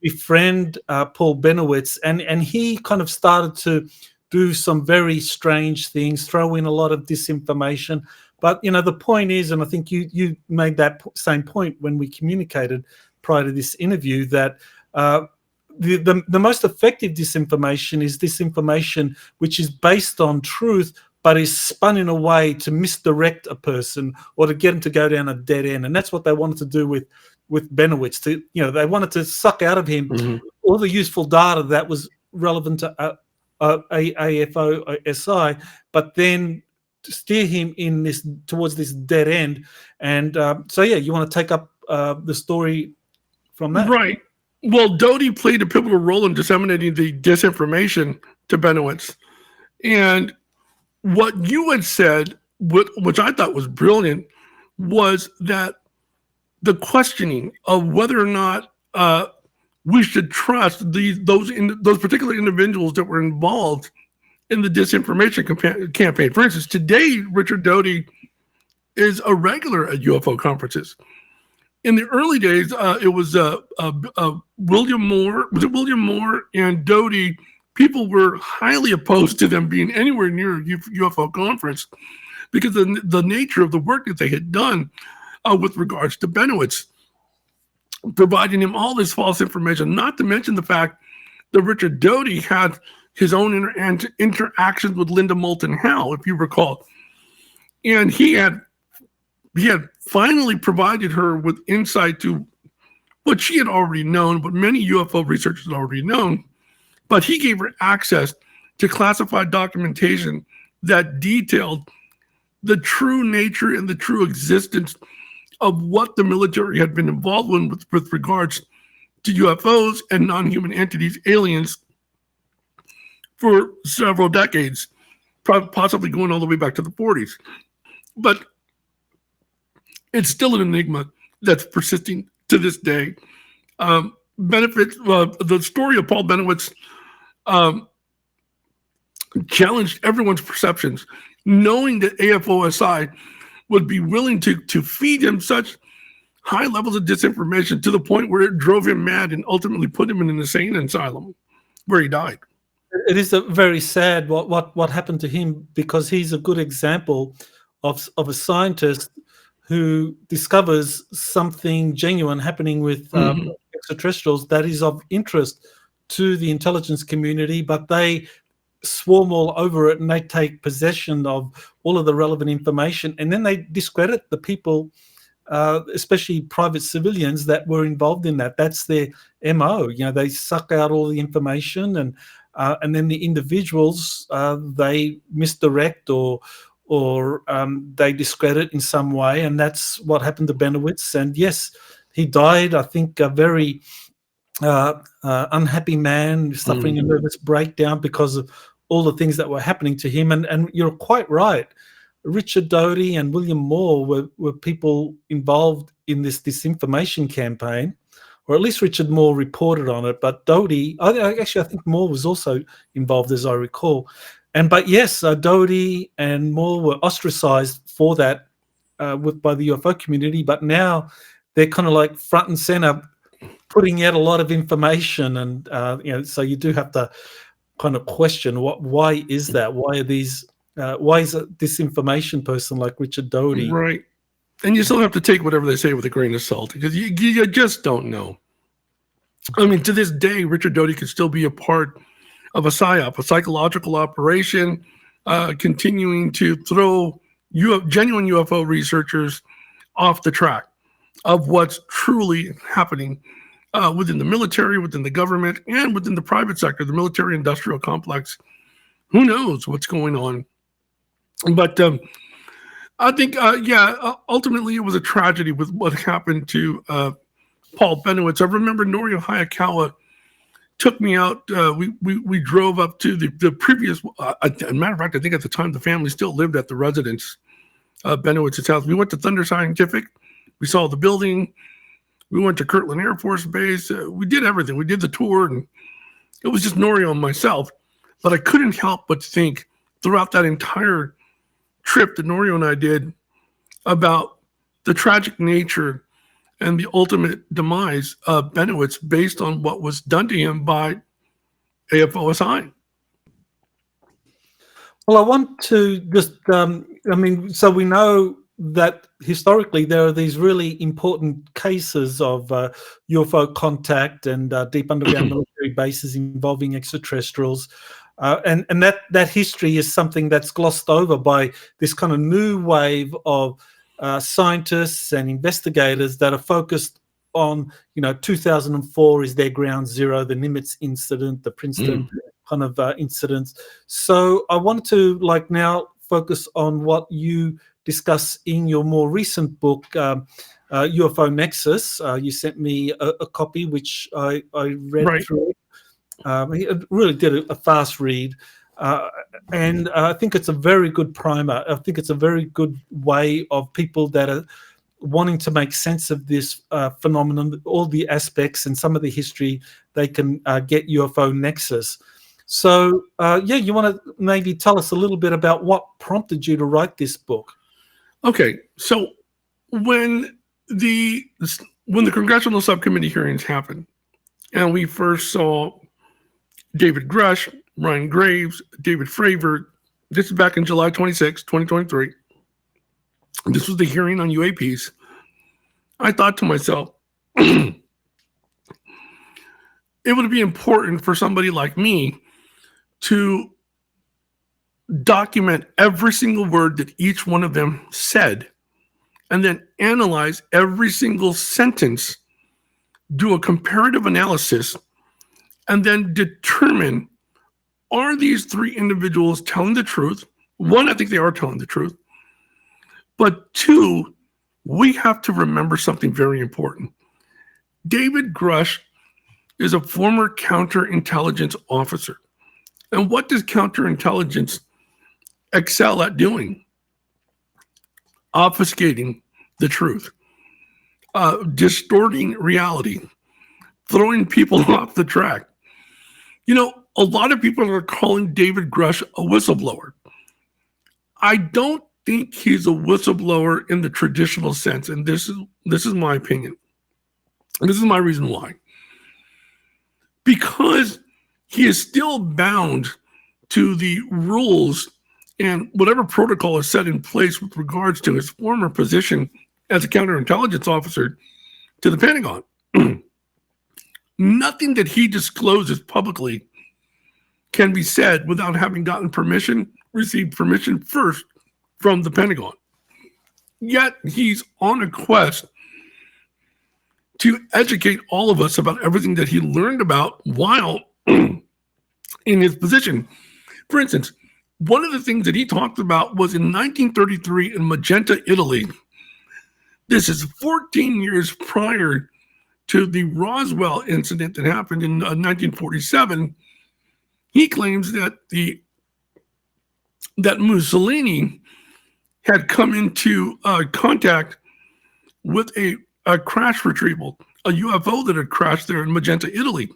befriend Paul Bennewitz. And he kind of started to do some very strange things, throw in a lot of disinformation. But, the point is, and I think you made that same point when we communicated prior to this interview, that the most effective disinformation is disinformation which is based on truth but is spun in a way to misdirect a person or to get him to go down a dead end. And that's what they wanted to do with Bennewitz. They wanted to suck out of him all the useful data that was relevant to AFOSI, but then to steer him towards this dead end. And you want to take up the story from that. Right. Well, Doty played a pivotal role in disseminating the disinformation to Bennewitz. And what you had said, which I thought was brilliant, was that the questioning of whether or not we should trust those particular individuals that were involved in the disinformation campaign. For instance, today, Richard Doty is a regular at UFO conferences. In the early days, it was William Moore. Was it William Moore and Doty? People were highly opposed to them being anywhere near a UFO conference because of the nature of the work that they had done with regards to Bennewitz, providing him all this false information, not to mention the fact that Richard Doty had his own interactions with Linda Moulton Howe, if you recall. And he had finally provided her with insight to what she had already known, what many UFO researchers had already known. But he gave her access to classified documentation that detailed the true nature and the true existence of what the military had been involved in with regards to UFOs and non-human entities, aliens, for several decades, possibly going all the way back to the 40s. But it's still an enigma that's persisting to this day. The story of Paul Bennewitz challenged everyone's perceptions, knowing that AFOSI would be willing to feed him such high levels of disinformation to the point where it drove him mad and ultimately put him in an insane asylum where he died. It is very sad what happened to him, because he's a good example of a scientist who discovers something genuine happening with extraterrestrials that is of interest to the intelligence community, but they swarm all over it and they take possession of all of the relevant information, and then they discredit the people, especially private civilians that were involved in that. That's their MO. They suck out all the information, and then the individuals they misdirect or they discredit in some way, and that's what happened to Bennewitz. And yes, he died, I think, a very unhappy man, suffering a nervous breakdown because of all the things that were happening to him. And you're quite right. Richard Doty and William Moore were people involved in this disinformation campaign, or at least Richard Moore reported on it. But Doty, I think Moore was also involved, as I recall. But yes, Doty and Moore were ostracized for that by the UFO community. But now they're kind of like front and center, putting out a lot of information, and so you do have to kind of question why is that? Why are these? Why is a disinformation person like Richard Doty? Right, and you still have to take whatever they say with a grain of salt, because you just don't know. I mean, to this day, Richard Doty could still be a part of a PSYOP, a psychological operation, continuing to throw genuine UFO researchers off the track. of what's truly happening within the military, within the government, and within the private sector, the military-industrial complex. Who knows what's going on? But I think, ultimately it was a tragedy with what happened to Paul Bennewitz. I remember Norio Hayakawa took me out. We drove up to the previous, as a matter of fact, I think at the time the family still lived at the residence, Bennewitz's house. We went to Thunder Scientific. We saw the building. We went to Kirtland Air Force Base. We did everything. We did the tour, and it was just Norio and myself. But I couldn't help but think throughout that entire trip that Norio and I did about the tragic nature and the ultimate demise of Bennewitz based on what was done to him by AFOSI. Well, I want to just, so we know that historically there are these really important cases of UFO contact and deep underground military bases involving extraterrestrials. And that history is something that's glossed over by this kind of new wave of scientists and investigators that are focused on, 2004 is their ground zero, the Nimitz incident, the Princeton kind of incidents. So I wanted to now focus on what you discuss in your more recent book, UFO Nexus. You sent me a copy, which I read through. It really did a fast read. And I think it's a very good primer. I think it's a very good way of people that are wanting to make sense of this phenomenon, all the aspects and some of the history, they can get UFO Nexus. So, you want to maybe tell us a little bit about what prompted you to write this book? Okay, so when the congressional subcommittee hearings happened, and we first saw David Grusch, Ryan Graves, David Fravor, this is back in July 26, 2023. This was the hearing on UAPs. I thought to myself, it would be important for somebody like me to document every single word that each one of them said, and then analyze every single sentence, do a comparative analysis, and then determine, are these three individuals telling the truth? One, I think they are telling the truth. But two, we have to remember something very important. David Grusch is a former counterintelligence officer. And what does counterintelligence excel at doing? Obfuscating the truth, distorting reality, throwing people off the track. A lot of people are calling David Grusch a whistleblower. I don't think he's a whistleblower in the traditional sense, and this is my opinion. This is my reason why. Because he is still bound to the rules and whatever protocol is set in place with regards to his former position as a counterintelligence officer to the Pentagon. Nothing that he discloses publicly can be said without having received permission first from the Pentagon. Yet he's on a quest to educate all of us about everything that he learned about while in his position. For instance, one of the things that he talked about was in 1933 in Magenta, Italy. This is 14 years prior to the Roswell incident that happened in 1947. He claims that that Mussolini had come into contact with a crash retrieval, a UFO that had crashed there in Magenta, Italy.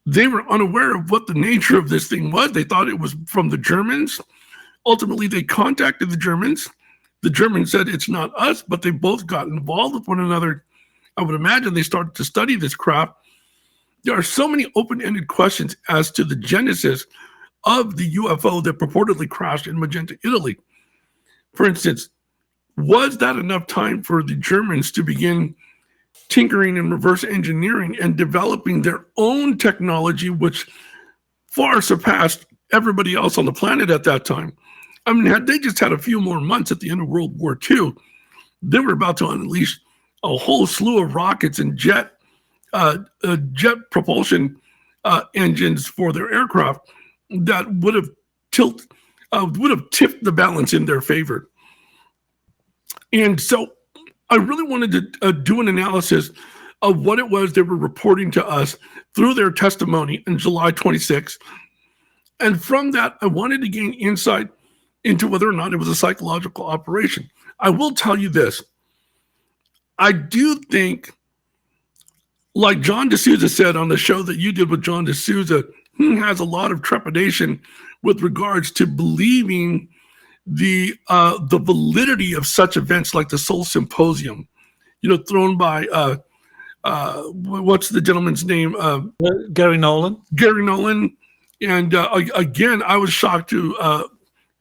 They were unaware of what the nature of this thing was. They thought it was from the Germans. Ultimately, they contacted the Germans. The Germans said it's not us, but they both got involved with one another. I would imagine they started to study this craft. There are so many open-ended questions as to the genesis of the UFO that purportedly crashed in Magenta, Italy. For instance, was that enough time for the Germans to begin tinkering and reverse engineering and developing their own technology, which far surpassed everybody else on the planet at that time? I mean, had they just had a few more months at the end of World War II, they were about to unleash a whole slew of rockets and jet propulsion engines for their aircraft that would have tipped the balance in their favor. And so I really wanted to do an analysis of what it was they were reporting to us through their testimony on July 26th. And from that, I wanted to gain insight into whether or not it was a psychological operation. I will tell you this. I do think, like John D'Souza said on the show that you did with John D'Souza, he has a lot of trepidation with regards to believing the validity of such events like the Seoul Symposium, thrown by what's the gentleman's name? Gary Nolan. Gary Nolan. And again, I was shocked to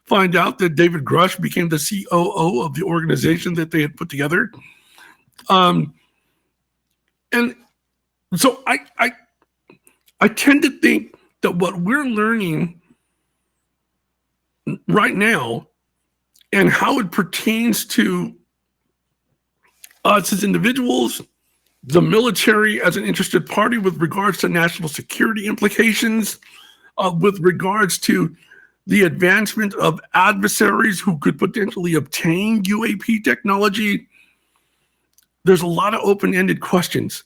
find out that David Grusch became the COO of the organization that they had put together. And so I tend to think that what we're learning right now and how it pertains to us as individuals, the military as an interested party with regards to national security implications, with regards to the advancement of adversaries who could potentially obtain UAP technology. There's a lot of open-ended questions.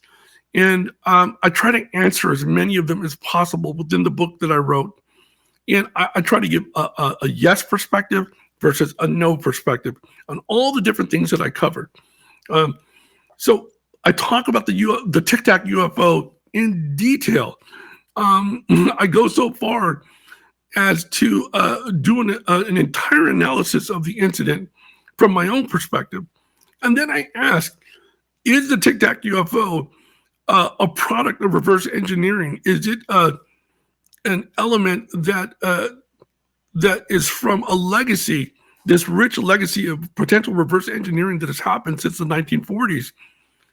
And I try to answer as many of them as possible within the book that I wrote. And I try to give a yes perspective versus a no perspective on all the different things that I covered. So I talk about the Tic Tac UFO in detail. I go so far as to do an entire analysis of the incident from my own perspective. And then I ask, is the Tic Tac UFO a product of reverse engineering? Is it an element that is from a legacy, this rich legacy of potential reverse engineering that has happened since the 1940s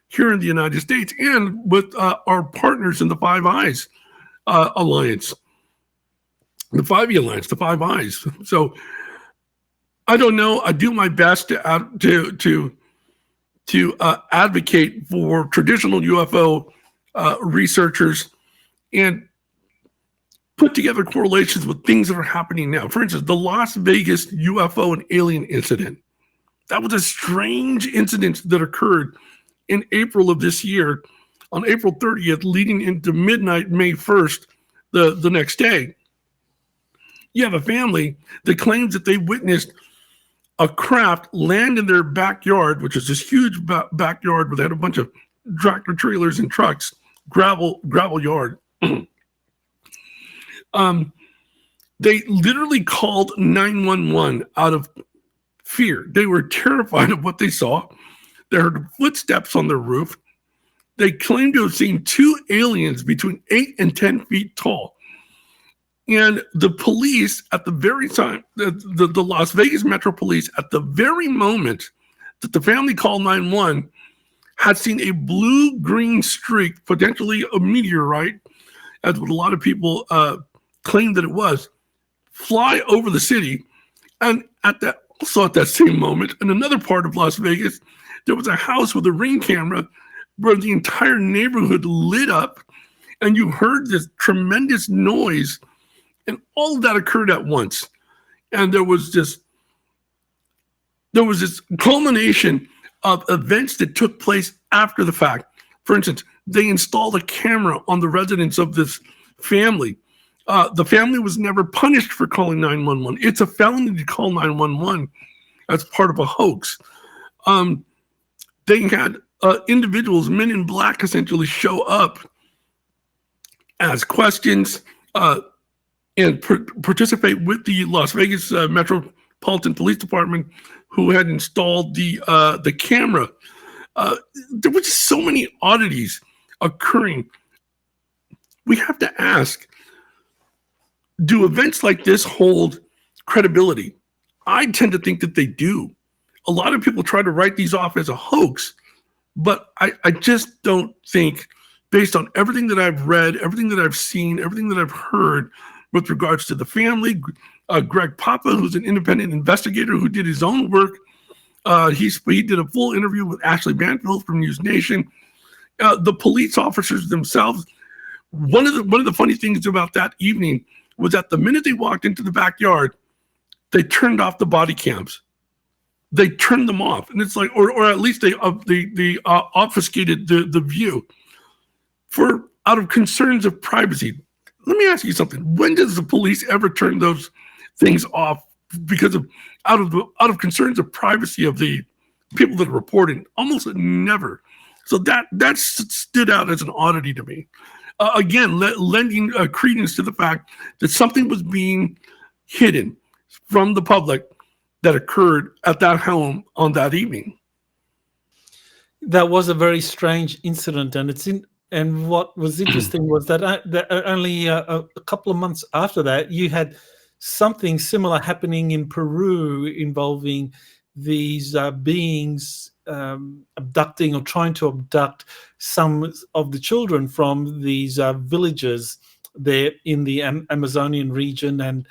here in the United States and with our partners in the Five Eyes Alliance, the 5E Alliance, the Five Eyes. So I don't know. I do my best to advocate for traditional UFO researchers and put together correlations with things that are happening now. For instance, the Las Vegas UFO and alien incident. That was a strange incident that occurred in April of this year, on April 30th, leading into midnight, May 1st, the next day. You have a family that claims that they witnessed a craft land in their backyard, which is this huge backyard where they had a bunch of tractor trailers and trucks, gravel yard. They literally called 911 out of fear. They were terrified of what they saw. They heard footsteps on their roof. They claimed to have seen two aliens between 8 and 10 feet tall. And the police at the very time, the Las Vegas Metro Police, at the very moment that the family called 911, had seen a blue-green streak, potentially a meteorite, as what a lot of people claimed that it was, fly over the city. And at that same moment, in another part of Las Vegas, there was a house with a Ring camera where the entire neighborhood lit up, and you heard this tremendous noise. And all of that occurred at once. And there was this culmination of events that took place after the fact. For instance, they installed a camera on the residence of this family. The family was never punished for calling 911. It's a felony to call 911 as part of a hoax. They had individuals, men in black, essentially show up, ask questions, and participate with the Las Vegas Metropolitan Police Department, who had installed the camera. There were just so many oddities occurring. We have to ask, do events like this hold credibility? I tend to think that they do. A lot of people try to write these off as a hoax, but I just don't think, based on everything that I've read, everything that I've seen, everything that I've heard with regards to the family, Greg Papa, who's an independent investigator who did his own work, He did a full interview with Ashley Banfield from News Nation. The police officers themselves. One of the funny things about that evening was that the minute they walked into the backyard, they turned off the body cams. They turned them off, and it's like, or at least they obfuscated the view out of concerns of privacy. Let me ask you something. When does the police ever turn those things off because of out of concerns of privacy of the people that are reporting? Almost never. So that stood out as an oddity to me. Again, lending credence to the fact that something was being hidden from the public that occurred at that home on that evening. That was a very strange incident, and what was interesting was that only a couple of months after that, you had something similar happening in Peru involving these beings abducting or trying to abduct some of the children from these villages there in the Amazonian region. And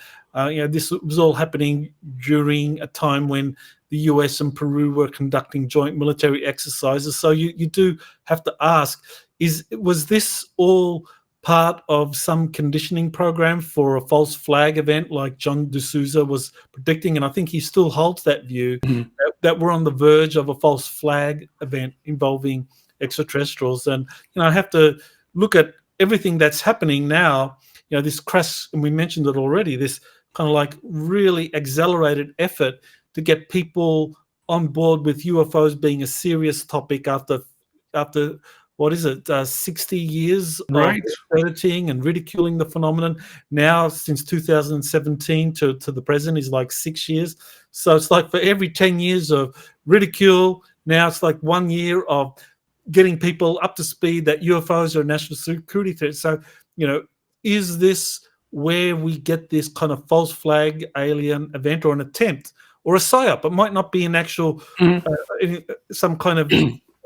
this was all happening during a time when the US and Peru were conducting joint military exercises. So you do have to ask, was this all part of some conditioning program for a false flag event like John D'Souza was predicting? And I think he still holds that view, that we're on the verge of a false flag event involving extraterrestrials. And I have to look at everything that's happening now, this crash, and we mentioned it already, this kind of like really accelerated effort to get people on board with UFOs being a serious topic after what is it, 60 years right. of editing and ridiculing the phenomenon. Now, since 2017 to the present is like 6 years. So it's like for every 10 years of ridicule, now it's like 1 year of getting people up to speed that UFOs are a national security threat. So, is this where we get this kind of false flag alien event or an attempt or a psyop? It might not be an actual, some kind of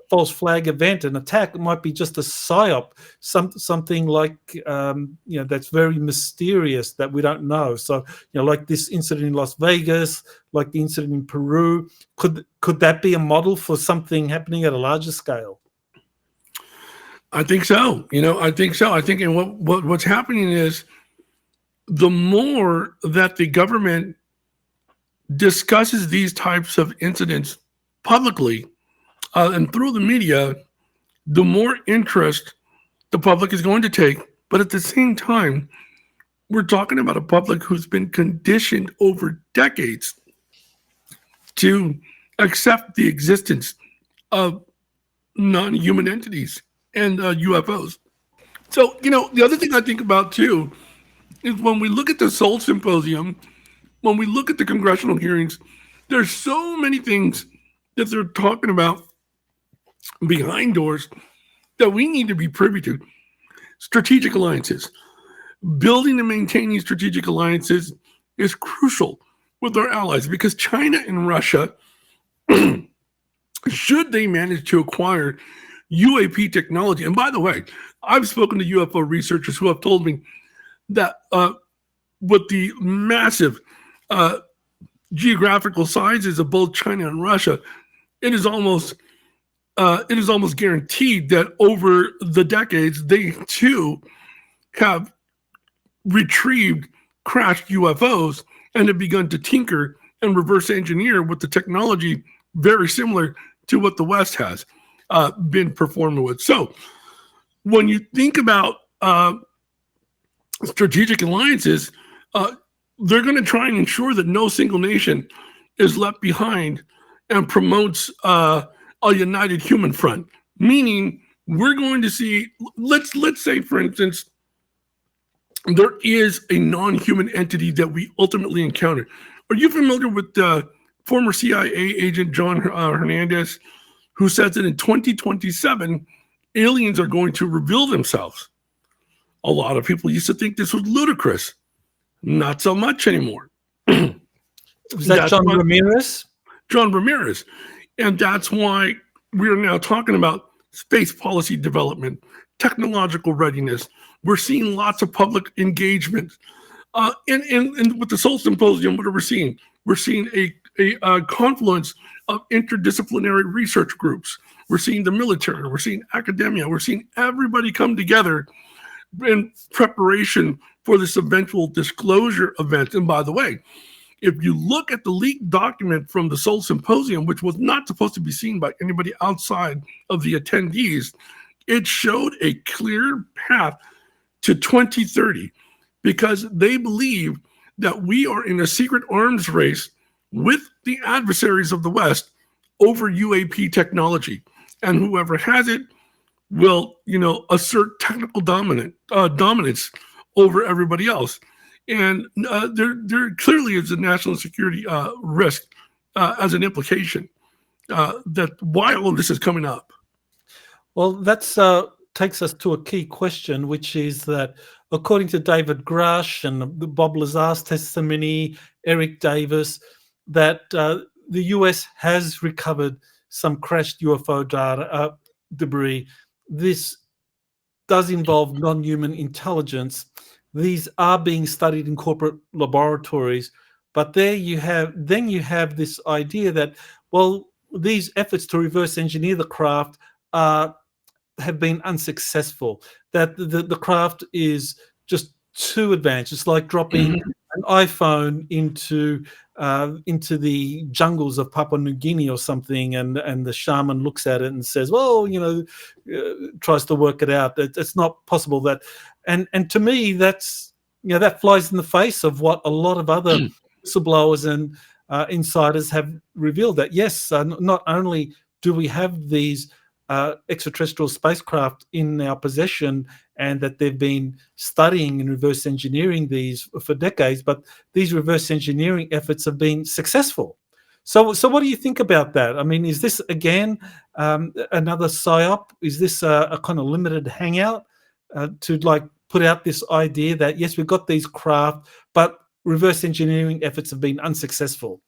false flag event, an attack. It might be just a psyop, something like, that's very mysterious that we don't know. So, like this incident in Las Vegas, like the incident in Peru, could that be a model for something happening at a larger scale? I think so. I think so. I think, and what's happening is the more that the government discusses these types of incidents publicly and through the media, the more interest the public is going to take. But at the same time, we're talking about a public who's been conditioned over decades to accept the existence of non-human entities and UFOs. So, the other thing I think about too is when we look at the Seoul Symposium, when we look at the congressional hearings, there's so many things that they're talking about behind doors that we need to be privy to. Strategic alliances. Building and maintaining strategic alliances is crucial with our allies because China and Russia, should they manage to acquire UAP technology, and by the way, I've spoken to UFO researchers who have told me that with the massive geographical sizes of both China and Russia, it is almost guaranteed that over the decades, they too have retrieved crashed UFOs and have begun to tinker and reverse engineer with the technology very similar to what the West has been performing with. So when you think about strategic alliances, they're going to try and ensure that no single nation is left behind and promotes a united human front. Meaning, we're going to see, let's say, for instance, there is a non-human entity that we ultimately encounter. Are you familiar with former CIA agent John Hernandez, who says that in 2027, aliens are going to reveal themselves? A lot of people used to think this was ludicrous. Not so much anymore. Was that John Ramirez? John Ramirez. And that's why we are now talking about space policy development, technological readiness. We're seeing lots of public engagement. And with the Seoul Symposium, what are we seeing? We're seeing a confluence of interdisciplinary research groups. We're seeing the military, we're seeing academia, we're seeing everybody come together in preparation for this eventual disclosure event. And by the way, if you look at the leaked document from the Seoul Symposium, which was not supposed to be seen by anybody outside of the attendees, it showed a clear path to 2030 because they believe that we are in a secret arms race with the adversaries of the West over UAP technology. And whoever has it will, assert technical dominance over everybody else. And there clearly is a national security risk as an implication that why all of this is coming up. Well, that's takes us to a key question, which is that according to David Grusch and Bob Lazar's testimony, Eric Davis, that the US has recovered some crashed UFO debris. This does involve non-human intelligence. These are being studied in corporate laboratories, but then you have this idea that, well, these efforts to reverse engineer the craft have been unsuccessful, that the craft is just too advanced. It's like dropping an iPhone into the jungles of Papua New Guinea or something, and the shaman looks at it and says, well, tries to work it out. It's not possible that, and to me, that's, that flies in the face of what a lot of other whistleblowers and insiders have revealed, that yes, not only do we have these extraterrestrial spacecraft in our possession, and that they've been studying and reverse engineering these for decades, but these reverse engineering efforts have been successful. So what do you think about that? I mean, is this again another psyop? Is this a kind of limited hangout to put out this idea that yes, we've got these craft, but reverse engineering efforts have been unsuccessful?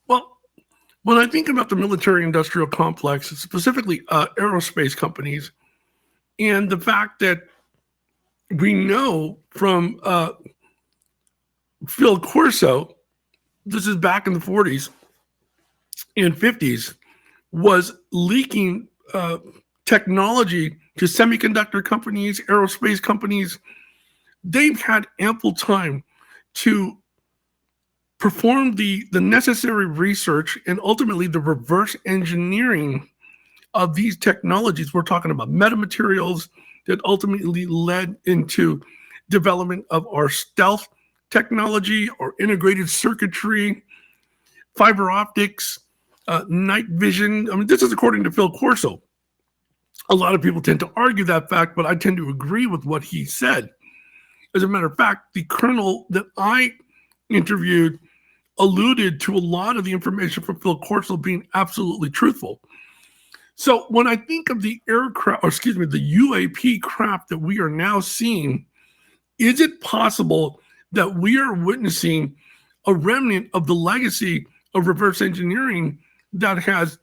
Well, when I think about the military-industrial complex, specifically aerospace companies, and the fact that we know from Phil Corso, this is back in the 40s and 50s, was leaking technology to semiconductor companies, aerospace companies. They've had ample time to perform the necessary research and ultimately the reverse engineering of these technologies. We're talking about metamaterials that ultimately led into development of our stealth technology or integrated circuitry, fiber optics, night vision. I mean, this is according to Phil Corso. A lot of people tend to argue that fact, but I tend to agree with what he said. As a matter of fact, the colonel that I interviewed alluded to a lot of the information from Phil Corso being absolutely truthful. So when I think of the the UAP craft that we are now seeing, is it possible that we are witnessing a remnant of the legacy of reverse engineering that has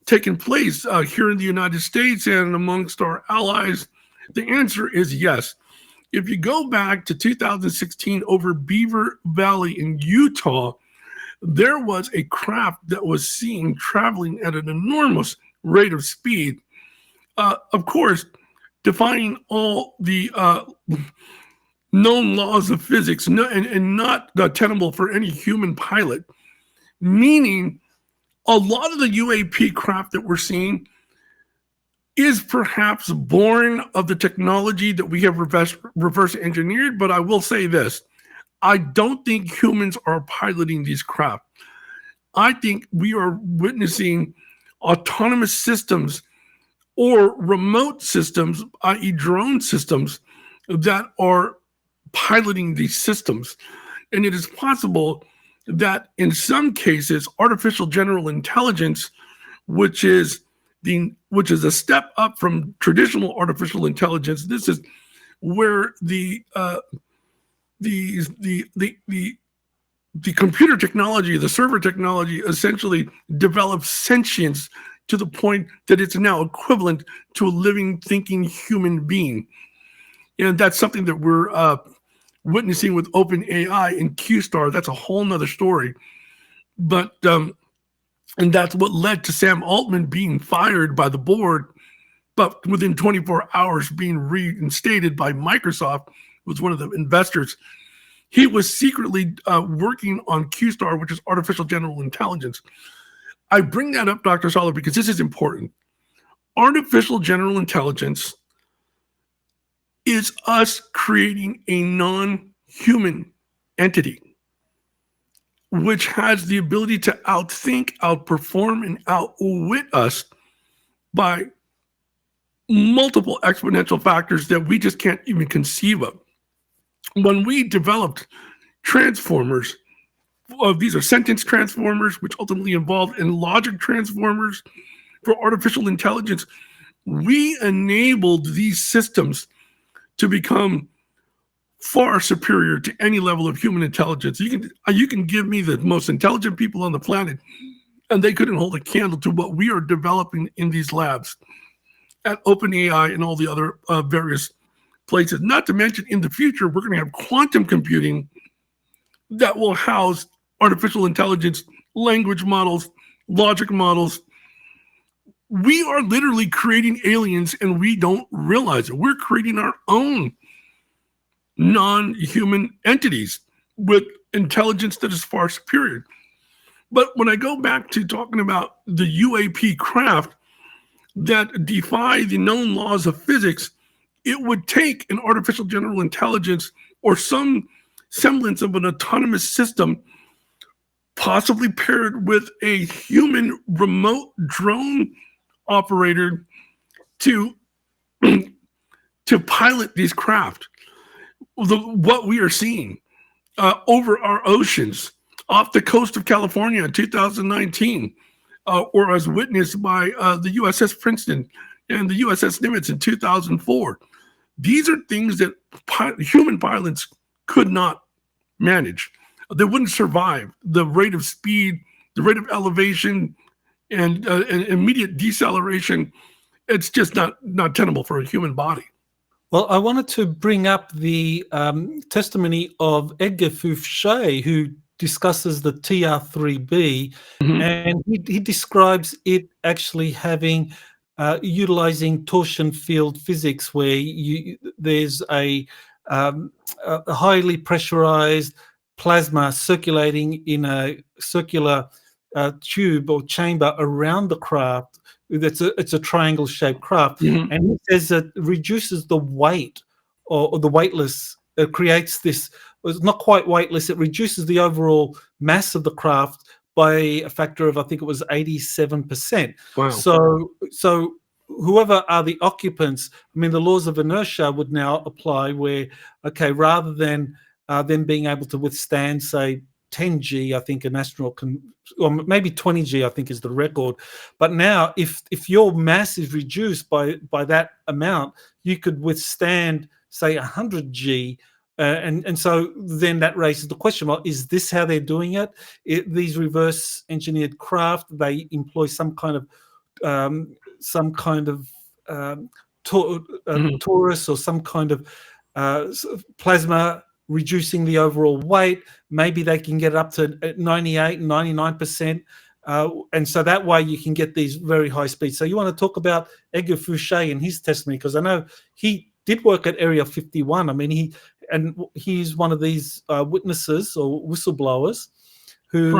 taken place here in the United States and amongst our allies? The answer is yes. If you go back to 2016 over Beaver Valley in Utah, there was a craft that was seen traveling at an enormous rate of speed. Of course, defying all the known laws of physics and not tenable for any human pilot, meaning a lot of the UAP craft that we're seeing is perhaps born of the technology that we have reverse engineered. But I will say this, I don't think humans are piloting these craft. I think we are witnessing autonomous systems or remote systems, i.e. drone systems, that are piloting these systems. And it is possible that in some cases, artificial general intelligence, which is a step up from traditional artificial intelligence, this is where the computer technology, the server technology, essentially develops sentience to the point that it's now equivalent to a living, thinking human being. And that's something that we're witnessing with OpenAI and QStar. That's a whole nother story. But And that's what led to Sam Altman being fired by the board, but within 24 hours being reinstated by Microsoft, who was one of the investors. He was secretly working on QSTAR, which is artificial general intelligence. I bring that up, Dr. Sala, because this is important. Artificial general intelligence is us creating a non-human entity, which has the ability to outthink, outperform, and outwit us by multiple exponential factors that we just can't even conceive of. When we developed transformers, these are sentence transformers, which ultimately involved in logic transformers for artificial intelligence, we enabled these systems to become far superior to any level of human intelligence. You can give me the most intelligent people on the planet, and they couldn't hold a candle to what we are developing in these labs at OpenAI and all the other various places. Not to mention, in the future, we're going to have quantum computing that will house artificial intelligence, language models, logic models. We are literally creating aliens, and we don't realize it. We're creating our own non-human entities with intelligence that is far superior. But when I go back to talking about the UAP craft that defy the known laws of physics, it would take an artificial general intelligence or some semblance of an autonomous system, possibly paired with a human remote drone operator, to pilot these craft. What we are seeing over our oceans off the coast of California in 2019, or as witnessed by the USS Princeton and the USS Nimitz in 2004. These are things that human pilots could not manage. They wouldn't survive the rate of speed, the rate of elevation, and immediate deceleration. It's just not tenable for a human body. Well, I wanted to bring up the testimony of Edgar Fouché, who discusses the TR3B, and he describes it actually having utilizing torsion field physics, where there's a highly pressurized plasma circulating in a circular tube or chamber around the craft. It's a triangle-shaped craft, and he says it reduces the weight or the weightless. It creates this. It's not quite weightless. It reduces the overall mass of the craft by a factor of, I think it was 87%. Wow. So whoever are the occupants, I mean, the laws of inertia would now apply. Where, okay, rather than them being able to withstand, say, 10 G, I think an astronaut can, or maybe 20 G, I think is the record. But now, if your mass is reduced by that amount, you could withstand, say, 100 G. And so then that raises the question: well, is this how they're doing it? These reverse engineered craft, they employ some kind of torus or some kind of plasma, reducing the overall weight. Maybe they can get up to 98, 99%. And so that way you can get these very high speeds. So you want to talk about Edgar Fouché and his testimony, because I know he did work at Area 51. I mean, he's one of these witnesses or whistleblowers who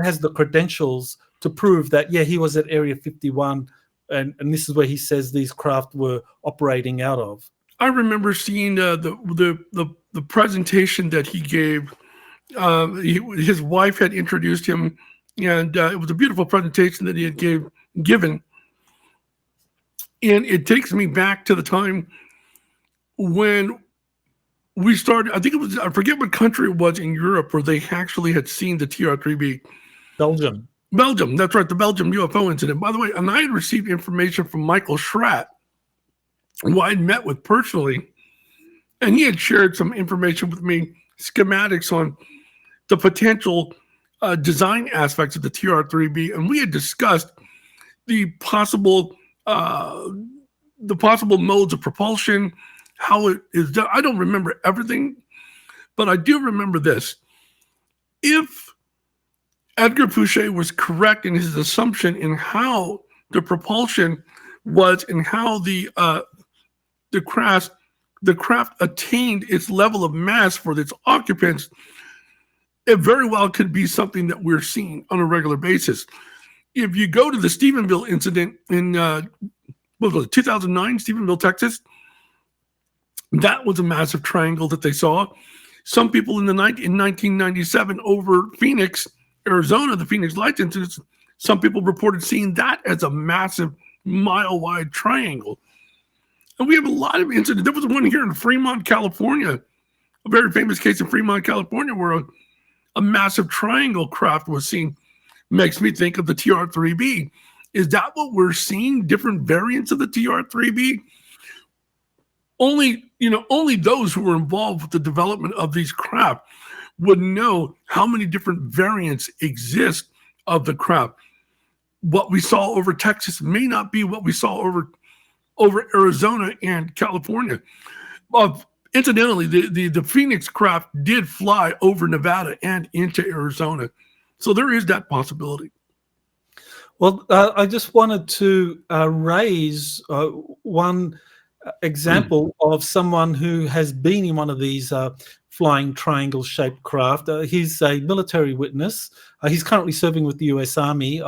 has the credentials to prove that, yeah, he was at Area 51, and this is where he says these craft were operating out of. I remember seeing the presentation that he gave. His wife had introduced him, and it was a beautiful presentation that he had given. And it takes me back to the time when we started. I think it was, I forget what country it was in Europe, where they actually had seen the TR3B. Belgium, that's right, the Belgium UFO incident. By the way, and I had received information from Michael Schratt, who I'd met with personally, and he had shared some information with me, schematics on the potential design aspects of the TR3B, and we had discussed the possible modes of propulsion, how it is done. I don't remember everything, but I do remember this. If at Edgar Fouché was correct in his assumption in how the propulsion was and how the craft attained its level of mass for its occupants. It very well could be something that we're seeing on a regular basis. If you go to the Stephenville incident in 2009, Stephenville, Texas, that was a massive triangle that they saw. Some people in 1997 over Phoenix, Arizona, the Phoenix Lights incident, some people reported seeing that as a massive mile-wide triangle. And we have a lot of incidents. There was one here in Fremont, California, a very famous case in Fremont, California, where a massive triangle craft was seen. Makes me think of the TR-3B. Is that what we're seeing? Different variants of the TR-3B? Only those who were involved with the development of these craft would know how many different variants exist of the craft. What we saw over Texas may not be what we saw over Arizona and California. Incidentally, the Phoenix craft did fly over Nevada and into Arizona. So there is that possibility. Well, I just wanted to raise one example of someone who has been in one of these flying triangle-shaped craft. He's a military witness. He's currently serving with the U.S. Army.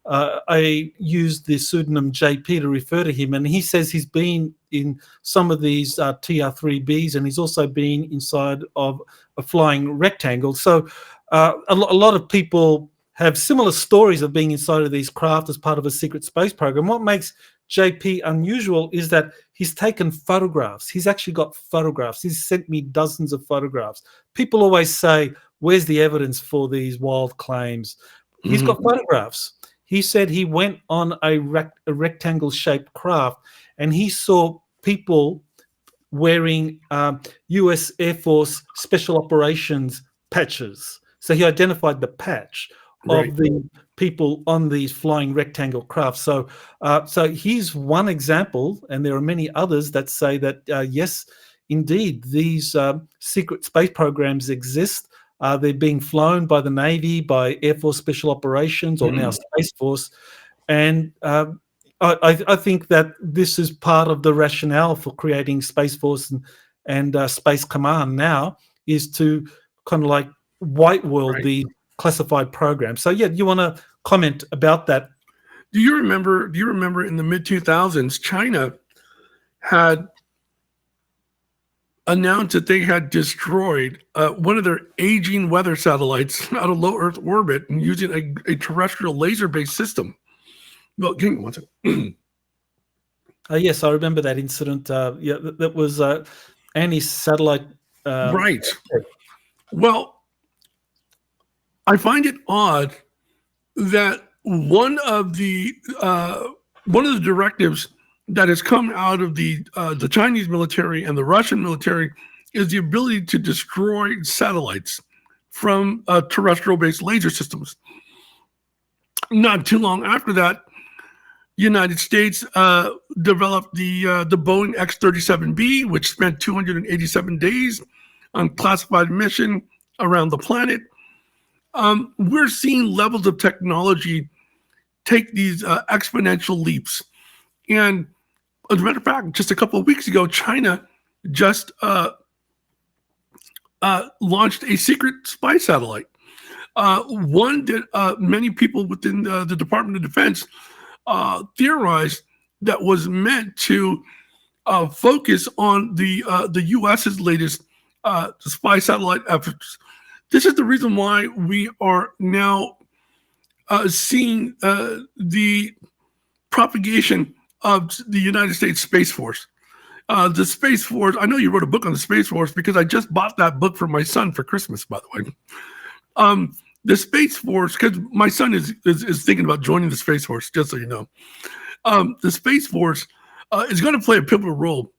I used the pseudonym JP to refer to him, and he says he's been in some of these TR-3Bs, and he's also been inside of a flying rectangle. So a lot of people have similar stories of being inside of these craft as part of a secret space program. What makes JP unusual is that he's taken photographs. He's actually got photographs. He's sent me dozens of photographs. People always say, where's the evidence for these wild claims? He's got photographs. He said he went on a rectangle-shaped craft, and he saw people wearing U.S. Air Force Special Operations patches. So he identified the patch of the people on these flying rectangle craft. So here's one example, and there are many others that say that, yes, indeed, these secret space programs exist. They're being flown by the Navy, by Air Force Special Operations, or now Space Force. And I think that this is part of the rationale for creating Space Force and Space Command now, is to kind of like white world the classified program. So yeah, you want to comment about that? Do you remember in the mid-2000s, China had announced that they had destroyed one of their aging weather satellites out of low Earth orbit and using a terrestrial laser-based system. Well, give me one second. Yes, I remember that incident. That was anti-satellite. Right. Well, I find it odd that one of the directives that has come out of the Chinese military and the Russian military is the ability to destroy satellites from terrestrial-based laser systems. Not too long after that, United States developed the Boeing X-37B, which spent 287 days on classified mission around the planet. We're seeing levels of technology take these exponential leaps. And as a matter of fact, just a couple of weeks ago, China just launched a secret spy satellite. One that many people within the Department of Defense theorized that was meant to focus on the U.S.'s latest spy satellite efforts. This is the reason why we are now seeing the propagation of the United States Space Force. The Space Force, I know you wrote a book on the Space Force because I just bought that book for my son for Christmas, by the way. The Space Force, because my son is thinking about joining the Space Force, just so you know. The Space Force is going to play a pivotal role,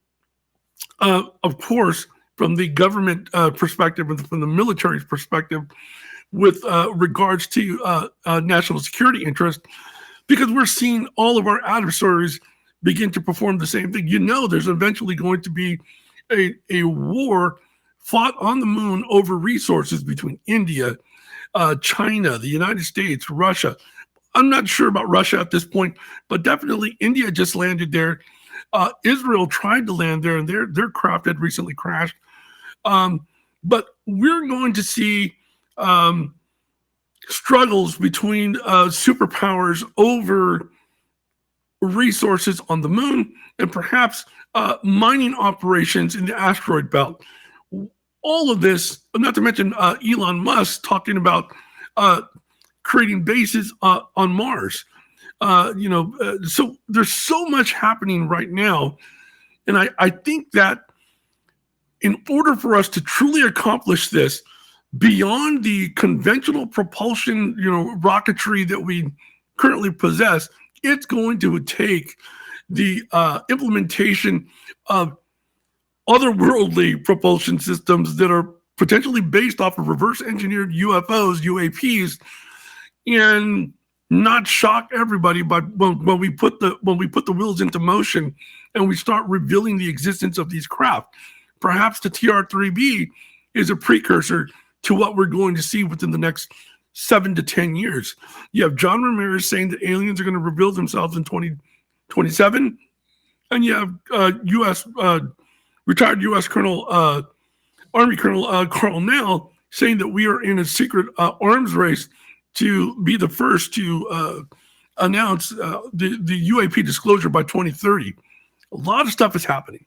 of course, from the government perspective and from the military's perspective with regards to national security interest, because we're seeing all of our adversaries begin to perform the same thing. You know, there's eventually going to be a war fought on the moon over resources between India, China, the United States, Russia. I'm not sure about Russia at this point, but definitely India just landed there. Israel tried to land there, and their craft had recently crashed. But we're going to see struggles between superpowers over resources on the moon, and perhaps mining operations in the asteroid belt. All of this, not to mention Elon Musk talking about creating bases on Mars. So there's so much happening right now. And I think that in order for us to truly accomplish this, beyond the conventional propulsion, rocketry that we currently possess, it's going to take the implementation of otherworldly propulsion systems that are potentially based off of reverse engineered UFOs, UAPs, and not shock everybody by when we put the wheels into motion and we start revealing the existence of these craft. Perhaps the TR-3B is a precursor to what we're going to see within the next 7 to 10 years. You have John Ramirez saying that aliens are going to reveal themselves in 2027, and you have retired U.S. Colonel, Army Colonel Carl Nell saying that we are in a secret arms race to be the first to announce the UAP disclosure by 2030. A lot of stuff is happening.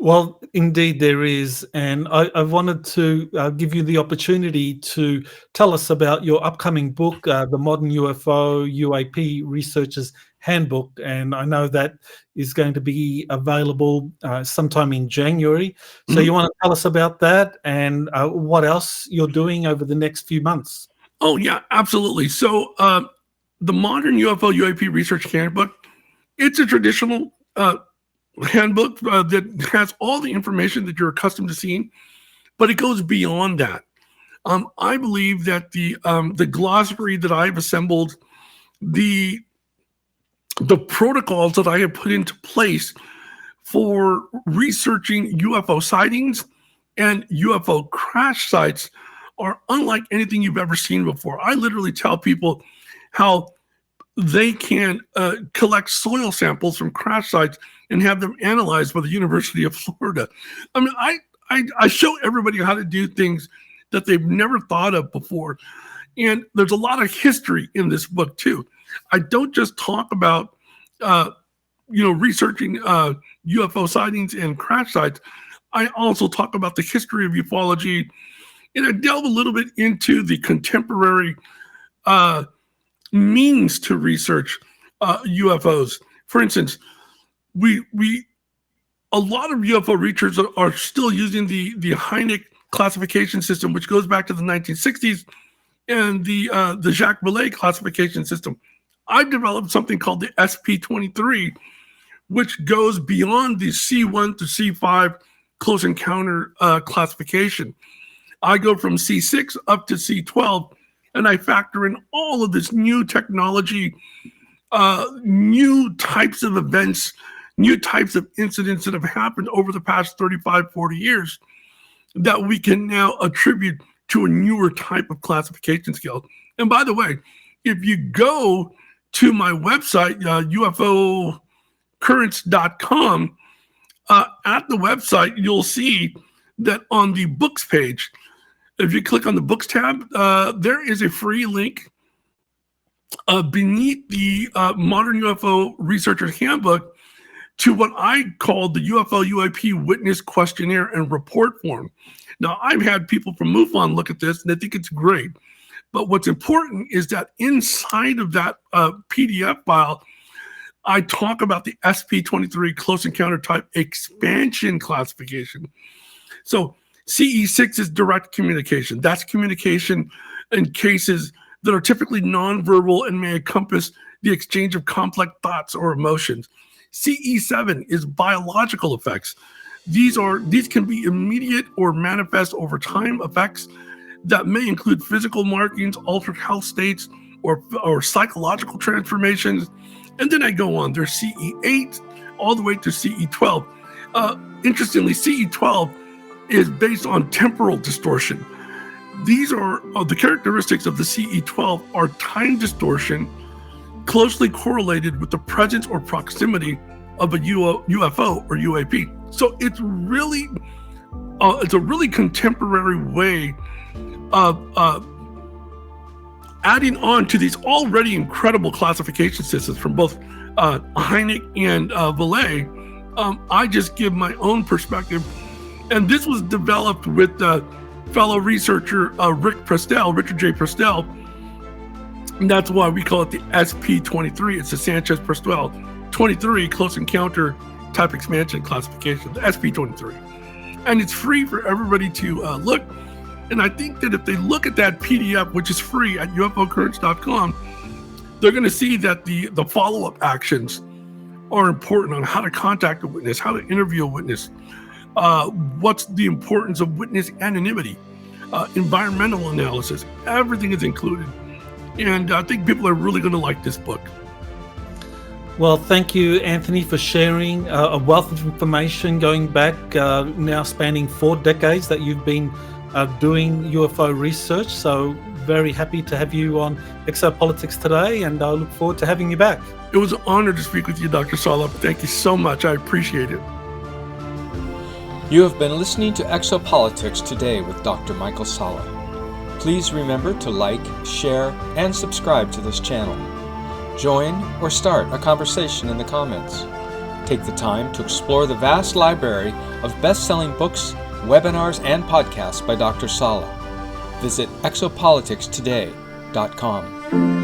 Well, indeed there is, and I wanted to give you the opportunity to tell us about your upcoming book, The Modern UFO UAP Researcher's Handbook, and I know that is going to be available sometime in January. So you want to tell us about that and what else you're doing over the next few months? Oh, yeah, absolutely. So the Modern UFO UAP Research Handbook, it's a traditional handbook that has all the information that you're accustomed to seeing, but it goes beyond that. I believe that the glossary that I've assembled, the protocols that I have put into place for researching UFO sightings and UFO crash sites are unlike anything you've ever seen before. I literally tell people how they can collect soil samples from crash sites and have them analyzed by the University of Florida. I mean, I show everybody how to do things that they've never thought of before. And there's a lot of history in this book too. I don't just talk about, researching UFO sightings and crash sites. I also talk about the history of ufology, and I delve a little bit into the contemporary means to research UFOs. For instance, a lot of UFO researchers are still using the Hynek classification system, which goes back to the 1960s, and the Jacques Vallée classification system. I've developed something called the SP23, which goes beyond the C1 to C5 close encounter classification. I go from C6 up to C12, and I factor in all of this new technology, new types of events, new types of incidents that have happened over the past 35, 40 years that we can now attribute to a newer type of classification scale. And by the way, if you go to my website, UFOcurrents.com, at the website, you'll see that on the books page, if you click on the books tab, there is a free link beneath the Modern UFO Researcher's Handbook to what I call the UFO UAP Witness Questionnaire and Report Form. Now, I've had people from MUFON look at this, and they think it's great. But what's important is that inside of that PDF file, I talk about the SP23 close encounter type expansion classification. So CE6 is direct communication. That's communication in cases that are typically nonverbal and may encompass the exchange of complex thoughts or emotions. CE7 is biological effects. These can be immediate or manifest over time effects that may include physical markings, altered health states, or psychological transformations. And then I go on. There's CE8 all the way to CE12. Interestingly, CE12 is based on temporal distortion. These are the characteristics of the CE-12 are time distortion closely correlated with the presence or proximity of a UFO or UAP. So it's really it's a really contemporary way of adding on to these already incredible classification systems from both Hynek and Vallée. I just give my own perspective, and this was developed with fellow researcher Richard J. Prestel, and that's why we call it the SP-23. It's the Sanchez Prestel 23 Close Encounter Type Expansion Classification, the SP-23, and it's free for everybody to look. And I think that if they look at that PDF, which is free at UFOcurrents.com, they're going to see that the follow-up actions are important on how to contact a witness, how to interview a witness, what's the importance of witness anonymity, environmental analysis. Everything is included. And I think people are really going to like this book. Well, thank you, Anthony, for sharing a wealth of information going back now spanning 4 decades that you've been doing UFO research. So very happy to have you on Exopolitics Today, and I look forward to having you back. It was an honor to speak with you, Dr. Sala. Thank you so much. I appreciate it. You have been listening to Exopolitics Today with Dr. Michael Sala. Please remember to like, share, and subscribe to this channel. Join or start a conversation in the comments. Take the time to explore the vast library of best-selling books, webinars, and podcasts by Dr. Sala. Visit exopoliticstoday.com.